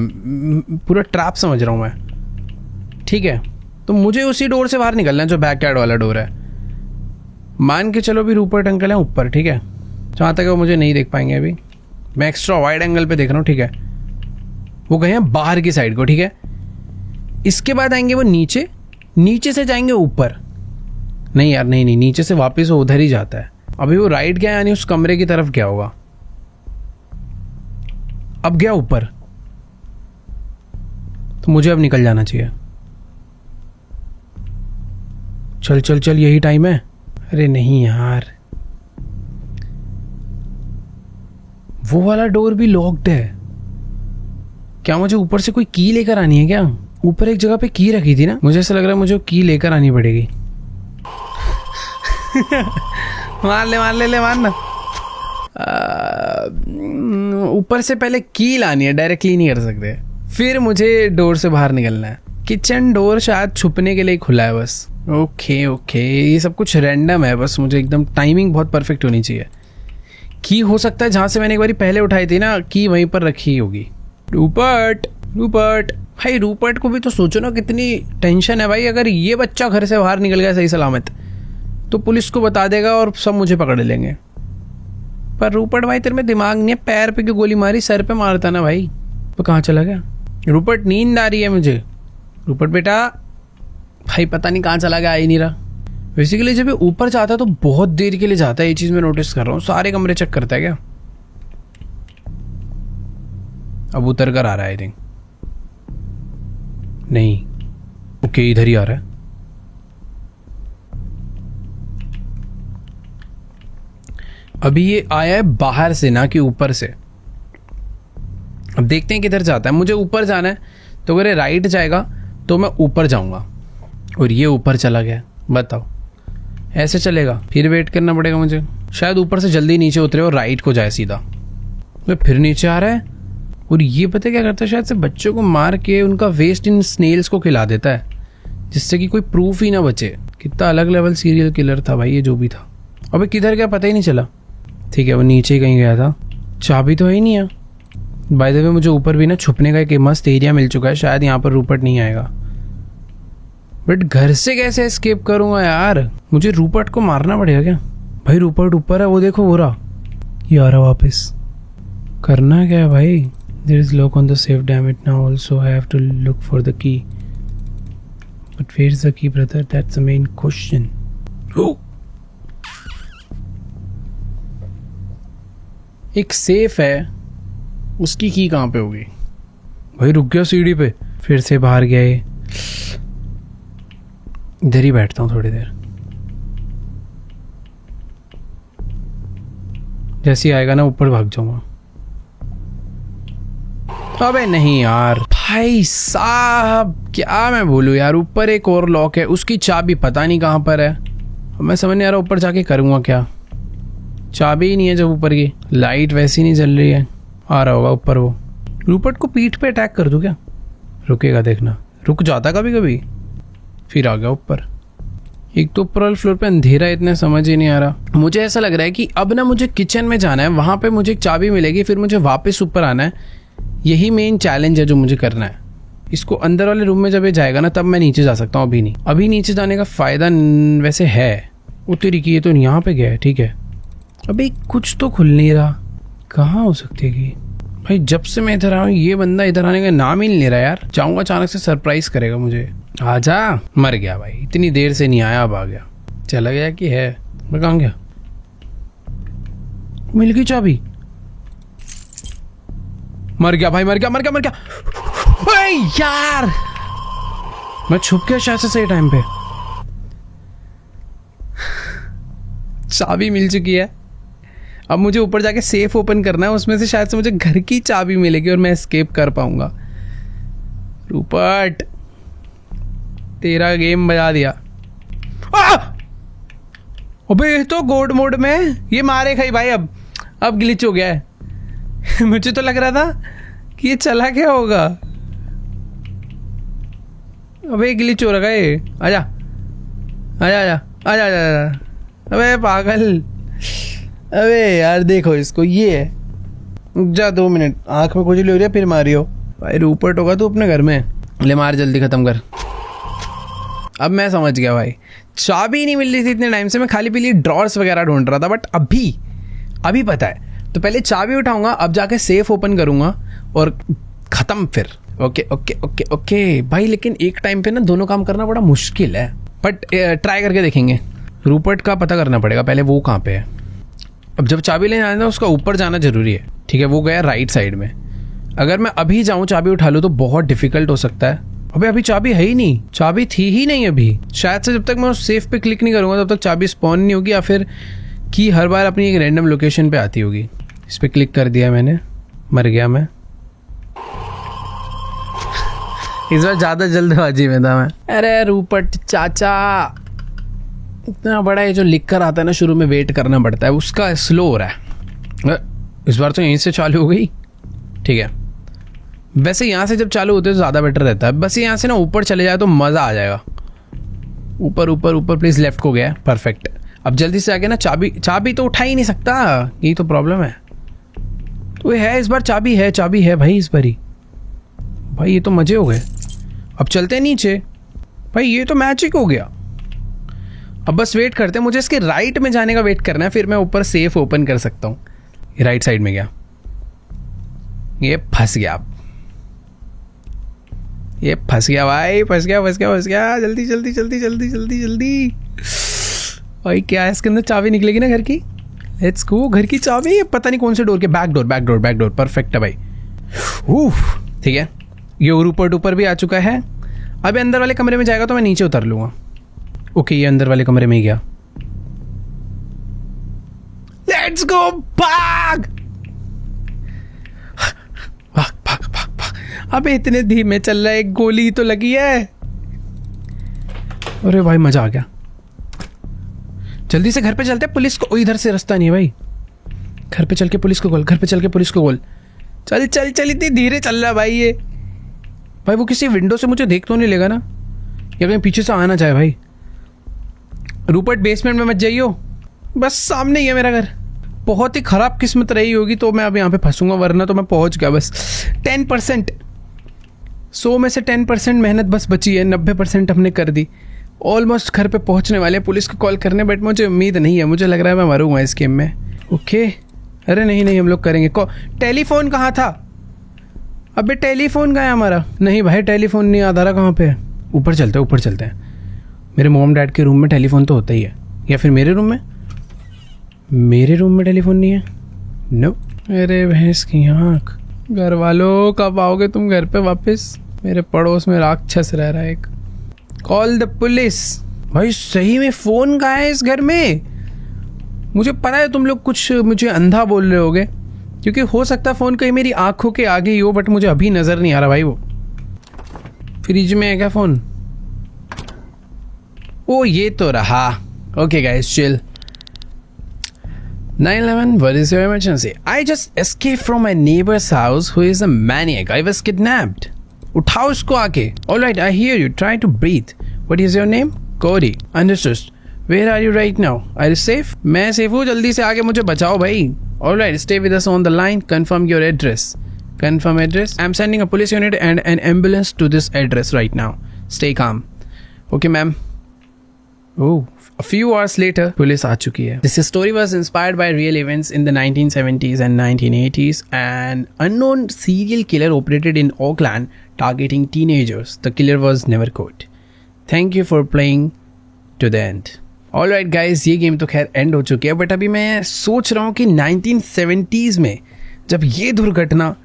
पूरा ट्रैप समझ रहा हूँ मैं। ठीक है, तो मुझे उसी डोर से बाहर निकलना है जो बैकयार्ड वाला डोर है। मान के चलो भी रूपर्ट अंकल हैं ऊपर। ठीक है, जहाँ तक वो मुझे नहीं देख पाएंगे अभी। मैं एक्स्ट्रा वाइड एंगल पे देख रहा हूँ। ठीक है, वो गए हैं बाहर की साइड को। ठीक है, इसके बाद आएंगे वो नीचे, नीचे से जाएंगे ऊपर। नहीं यार, नहीं, नीचे से वापस वो उधर ही जाता है। अभी वो राइट गया, यानी उस कमरे की तरफ गया होगा। अब गया ऊपर, तो मुझे अब निकल जाना चाहिए। चल यही टाइम है। अरे नहीं यार, वो वाला डोर भी लॉक्ड है। क्या मुझे ऊपर से कोई की लेकर आनी है क्या? ऊपर एक जगह पे की रखी थी ना, मुझे ऐसा लग रहा है मुझे की लेकर आनी पड़ेगी। मारना। ऊपर से पहले की लानी है, डायरेक्टली नहीं कर सकते। फिर मुझे डोर से बाहर निकलना है। किचन डोर शायद छुपने के लिए खुला है बस। ओके, ये सब कुछ रैंडम है बस। मुझे एकदम टाइमिंग बहुत परफेक्ट होनी चाहिए। की हो सकता है जहाँ से मैंने एक बार पहले उठाई थी ना, की वहीं पर रखी होगी। रूपर्ट भाई, रूपर्ट को भी तो सोचो ना कितनी टेंशन है भाई। अगर ये बच्चा घर से बाहर निकल गया सही सलामत, तो पुलिस को बता देगा और सब मुझे पकड़ लेंगे। पर रूपर्ट भाई, तेरे में दिमाग नहीं है? पैर पे क्यों गोली मारी? सर पे मारता ना भाई। तो कहाँ चला गया रूपर्ट? नींद आ रही है मुझे। रूपर्ट बेटा भाई, पता नहीं कहाँ चला गया, आ ही नहीं रहा। बेसिकली जब ये ऊपर जाता है तो बहुत देर के लिए जाता है, ये चीज़ मैं नोटिस कर रहा हूँ। सारे कमरे चेक करता है क्या? अब उतर कर आ रहा है आई थिंक। नहीं, ओके, इधर ही आ रहा है। अभी ये आया है बाहर से ना कि ऊपर से। अब देखते हैं किधर जाता है। मुझे ऊपर जाना है, तो अगर ये राइट जाएगा तो मैं ऊपर जाऊंगा, और ये ऊपर चला गया। बताओ, ऐसे चलेगा? फिर वेट करना पड़ेगा मुझे। शायद ऊपर से जल्दी नीचे उतरे और राइट को जाए सीधा। तो फिर नीचे आ रहा है, और ये पता क्या करता है? शायद से बच्चों को मार के उनका वेस्ट इन स्नेल्स को खिला देता है, जिससे कि कोई प्रूफ ही ना बचे। कितना अलग लेवल सीरियल किलर था भाई ये जो भी था। अबे किधर गया पता ही नहीं चला। ठीक है, वो नीचे ही कहीं गया था। चाबी तो है ही नहीं है। बाय द वे, मुझे ऊपर भी ना छुपने का एक मस्त एरिया मिल चुका है। शायद यहाँ पर रूपर्ट नहीं आएगा, बट घर से कैसे एस्केप करूंगा यार? मुझे रूपर्ट को मारना पड़ेगा क्या? भाई रूपर्ट ऊपर है, वो देखो हो रहा। ये आ रहा वापस। करना क्या है भाई? There is lock on the safe, damn it, now also I have to look for the key. But where is the key brother? That's the main question. एक सेफ है, उसकी की कहाँ पे होगी? भाई रुक गया सीढ़ी पे, फिर से बाहर गया ये। इधर ही बैठता हूँ थोड़ी देर। जैसे ही आएगा ना ऊपर भाग जाऊंगा। अबे नहीं यार, भाई साहब क्या मैं बोलूँ यार। ऊपर एक और लॉक है, उसकी चाबी पता नहीं कहाँ पर है। मैं समझ नहीं आ रहा ऊपर जाके करूँगा क्या। चाबी ही नहीं है जब ऊपर की। लाइट वैसी नहीं जल रही है। आ रहा होगा ऊपर वो। रूपर्ट को पीठ पे अटैक कर दूं क्या? रुकेगा देखना। रुक जाता कभी कभी, फिर आ गया ऊपर। एक तो ऊपर वाले फ्लोर पे अंधेरा है, इतना समझ ही नहीं आ रहा। मुझे ऐसा लग रहा है कि अब ना मुझे किचन में जाना है, वहाँ पे मुझे एक चाबी मिलेगी, फिर मुझे वापस ऊपर आना है। यही मेन चैलेंज है जो मुझे करना है। इसको अंदर वाले रूम में जब ये जाएगा ना तब मैं नीचे जा सकता हूँ, अभी नहीं। अभी नीचे जाने का फ़ायदा वैसे है। वो तेरी की ये तो यहाँ पे गया है, ठीक है। अभी कुछ तो खुल नहीं रहा, कहाँ हो सकती है कि भाई जब से मैं इधर आया हूँ ये बंदा इधर आने का नाम ही नहीं ले रहा यार। जाऊँगा अचानक से सरप्राइज करेगा मुझे। आजा। मर गया भाई, इतनी देर से नहीं आया, अब आ गया। चला गया कि है, मैं कहाँ गया? मिल गई चाबी। मर गया भाई, मर गया मर गया मर गया। ओए यार, मैं छुप गया शायद से सही टाइम पे। चाबी मिल चुकी है। अब मुझे ऊपर जाके सेफ ओपन करना है, उसमें से शायद से मुझे घर की चाबी मिलेगी और मैं एस्केप कर पाऊंगा। रूपर्ट, तेरा गेम बजा दिया। अबे ये तो गोड मोड में ये मारे खाई भाई। अब ग्लिच हो गया है। मुझे तो लग रहा था कि ये चला क्या होगा। अबे ग्लिच हो रहा है ये। आजा आजा आजा आजा आजा। अबे पागल, अबे यार देखो इसको, ये है। जा 2 मिनट, आंख में खुजली हो रही है फिर मारियो। भाई रूपर्ट होगा तू अपने घर में, ले मार जल्दी खत्म कर। अब मैं समझ गया भाई, चाबी नहीं मिल रही थी इतने टाइम से, मैं खाली पीली ड्रॉर्स वगैरह ढूंढ रहा था। बट अभी पता है, तो पहले चाबी उठाऊंगा, अब जाके सेफ ओपन करूंगा और ख़त्म फिर। ओके ओके ओके ओके भाई, लेकिन एक टाइम पे ना दोनों काम करना बड़ा मुश्किल है, बट ट्राई करके देखेंगे। रूपर्ट का पता करना पड़ेगा पहले, वो कहाँ पे है। अब जब चाबी लेने आना उसका ऊपर जाना जरूरी है, ठीक है। वो गया राइट साइड में। अगर मैं अभी जाऊँ चाबी उठा लूँ तो बहुत डिफिकल्ट हो सकता है। अबे अभी चाबी है ही नहीं, चाबी थी ही नहीं अभी। शायद से जब तक मैं उस सेफ पे क्लिक नहीं करूँगा तब तक चाबी स्पॉन नहीं होगी, या फिर की हर बार अपनी एक रैंडम लोकेशन पे आती होगी। इस पर क्लिक कर दिया मैंने, मर गया मैं। इस बार ज़्यादा जल्दबाजी में था मैं। अरे रूपर्ट चाचा, इतना बड़ा ये जो लिख कर आता है ना शुरू में वेट करना पड़ता है, उसका स्लो हो रहा है। इस बार तो यहीं से चालू हो गई, ठीक है। वैसे यहाँ से जब चालू होते तो ज़्यादा बेटर रहता है। बस यहाँ से ना ऊपर चले जाए तो मज़ा आ जाएगा। ऊपर ऊपर ऊपर प्लीज़, लेफ्ट को गया, परफेक्ट। अब जल्दी से आगे ना चाबी तो उठा ही नहीं सकता, यही तो प्रॉब्लम है। तो ये है इस बार, चाबी है भाई इस बार ही। भाई ये तो मज़े हो गए। अब चलते हैं नीचे। भाई ये तो मैजिक हो गया। अब बस वेट करते हैं, मुझे इसके राइट में जाने का वेट करना है, फिर मैं ऊपर सेफ ओपन कर सकता हूँ। ये राइट साइड में गया, ये फंस गया। ये फंस गया भाई, फंस गया। जल्दी जल्दी जल्दी जल्दी जल्दी जल्दी। भाई क्या है इसके अंदर, चाबी निकलेगी ना घर की। लेट्स गो, घर की चाबी। पता नहीं कौन से डोर के, बैक डोर। परफेक्ट है भाई। ठीक है, ये रूपर्ट ऊपर भी आ चुका है। अब अंदर वाले कमरे में जाएगा तो मैं नीचे उतर लूंगा। ओके, ये अंदर वाले कमरे में ही गया। लेट्स गो, भाग। अबे इतने धीमे चल रहा है, एक गोली तो लगी है। अरे भाई मजा आ गया। जल्दी से घर पे चलते हैं, पुलिस को। इधर से रास्ता नहीं है भाई। घर पे चल के पुलिस को कॉल। चल इतनी धीरे चल रहा है भाई ये। भाई वो किसी विंडो से मुझे देख तो नहीं लेगा ना, या कहीं पीछे से आना चाहे। भाई रूपर्ट बेसमेंट में मत जाइयो, बस सामने ही है मेरा घर। बहुत ही खराब किस्मत रही होगी तो मैं अब यहाँ पे फंसूंगा, वरना तो मैं पहुँच गया। बस 10%, 100 में से 10% मेहनत बस बची है, 90% हमने कर दी। ऑलमोस्ट घर पे पहुँचने वाले हैं पुलिस को कॉल करने, बट मुझे उम्मीद नहीं है। मुझे लग रहा है मैं मरूंगा इस गेम में। ओके, अरे नहीं हम लोग करेंगे। टेलीफोन कहाँ था? अबे टेलीफोन कहाँ है हमारा? नहीं भाई टेलीफोन नहीं, आधारा कहाँ पे है? ऊपर चलते हैं। मेरे मॉम डैड के रूम में टेलीफोन तो होता ही है, या फिर मेरे रूम में टेलीफोन नहीं है। नो। अरे भैंस की आँख, घर वालों कब आओगे तुम घर पे वापस? मेरे पड़ोस में राक्षस रह रहा है एक। Call the police. भाई सही में फ़ोन कहाँ है इस घर में? मुझे पता है तुम लोग कुछ मुझे अंधा बोल रहे होगे, क्योंकि हो सकता है फ़ोन कहीं मेरी आंखों के आगे ही हो, बट मुझे अभी नज़र नहीं आ रहा भाई। वो फ्रिज में है क्या फ़ोन? ओ ये तो रहा। Okay guys, chill. 911, what is your emergency? I just escaped from my neighbor's house who is a maniac. I was kidnapped. उठाओ इसको आके। All right, I hear you. Try to breathe. What is your name? Cody, understood. Where are you right now? Are you safe? मैं safe हूँ, जल्दी से आके मुझे बचाओ भाई. Alright, stay with us on the line. Confirm your address. Confirm address. I'm sending a police unit and an ambulance to this address right now. Stay calm. Okay, ma'am. Oh, a few hours later, police आ चुकी है. This story was inspired by real events in the 1970s and 1980s. An unknown serial killer operated in Oakland, targeting teenagers. The killer was never caught. Thank you for playing to the end. Alright guys, ये game तो खैर and हो चुकी है, but अभी मैं सोच रहा हूँ कि 1970s में जब ये दुर्घटना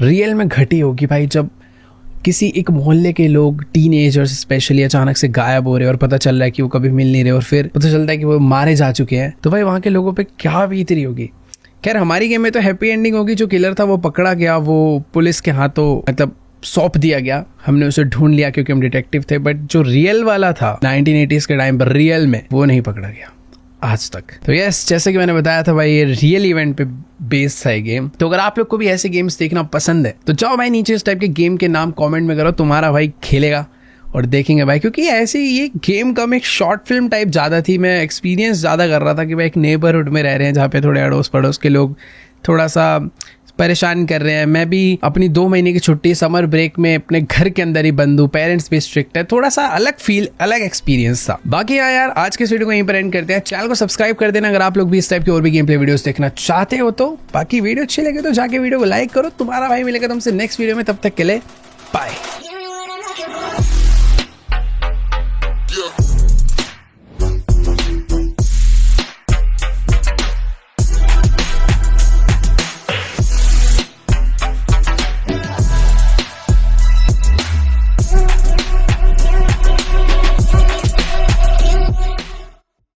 रियल में घटी होगी भाई, जब किसी एक मोहल्ले के लोग टीनेजर्स स्पेशली अचानक से गायब हो रहे हैं और पता चल रहा है कि वो कभी मिल नहीं रहे और फिर पता चलता है कि वो मारे जा चुके हैं, तो भाई वहाँ के लोगों पे क्या बीत रही होगी. खैर हमारी गेम में तो हैप्पी एंडिंग होगी, जो किलर था वो पकड़ा गया, वो पुलिस के हाथों मतलब सौंप दिया गया, हमने उसे ढूंढ लिया क्योंकि हम डिटेक्टिव थे. बट जो रियल वाला था 1980s के टाइम पर रियल में, वो नहीं पकड़ा गया आज तक. तो यस, जैसे कि मैंने बताया था भाई, ये रियल इवेंट पे बेस्ड था ये गेम. तो अगर आप लोग को भी ऐसे गेम्स देखना पसंद है तो जाओ भाई नीचे इस टाइप के गेम के नाम कमेंट में करो, तुम्हारा भाई खेलेगा और देखेंगे भाई. क्योंकि ऐसे ये गेम कम एक शॉर्ट फिल्म टाइप ज़्यादा थी, मैं एक्सपीरियंस ज़्यादा कर रहा था कि भाई एक नेबरहुड में रह रहे हैं जहाँ पे थोड़े अड़ोस पड़ोस के लोग थोड़ा सा परेशान कर रहे हैं. मैं भी अपनी 2 महीने की छुट्टी समर ब्रेक में अपने घर के अंदर ही बंद हूँ, पेरेंट्स भी स्ट्रिक्ट है, थोड़ा सा अलग फील, अलग एक्सपीरियंस था. बाकी यार आज के इस वीडियो को यहीं पर एंड करते हैं. चैनल को सब्सक्राइब कर देना अगर आप लोग भी इस टाइप की और भी गेम प्ले वीडियोस देखना चाहते हो तो. बाकी वीडियो अच्छी लगे तो जाके वीडियो को लाइक करो. तुम्हारा भाई मिलेगा तुमसे नेक्स्ट वीडियो में, तब तक के लिए बाय.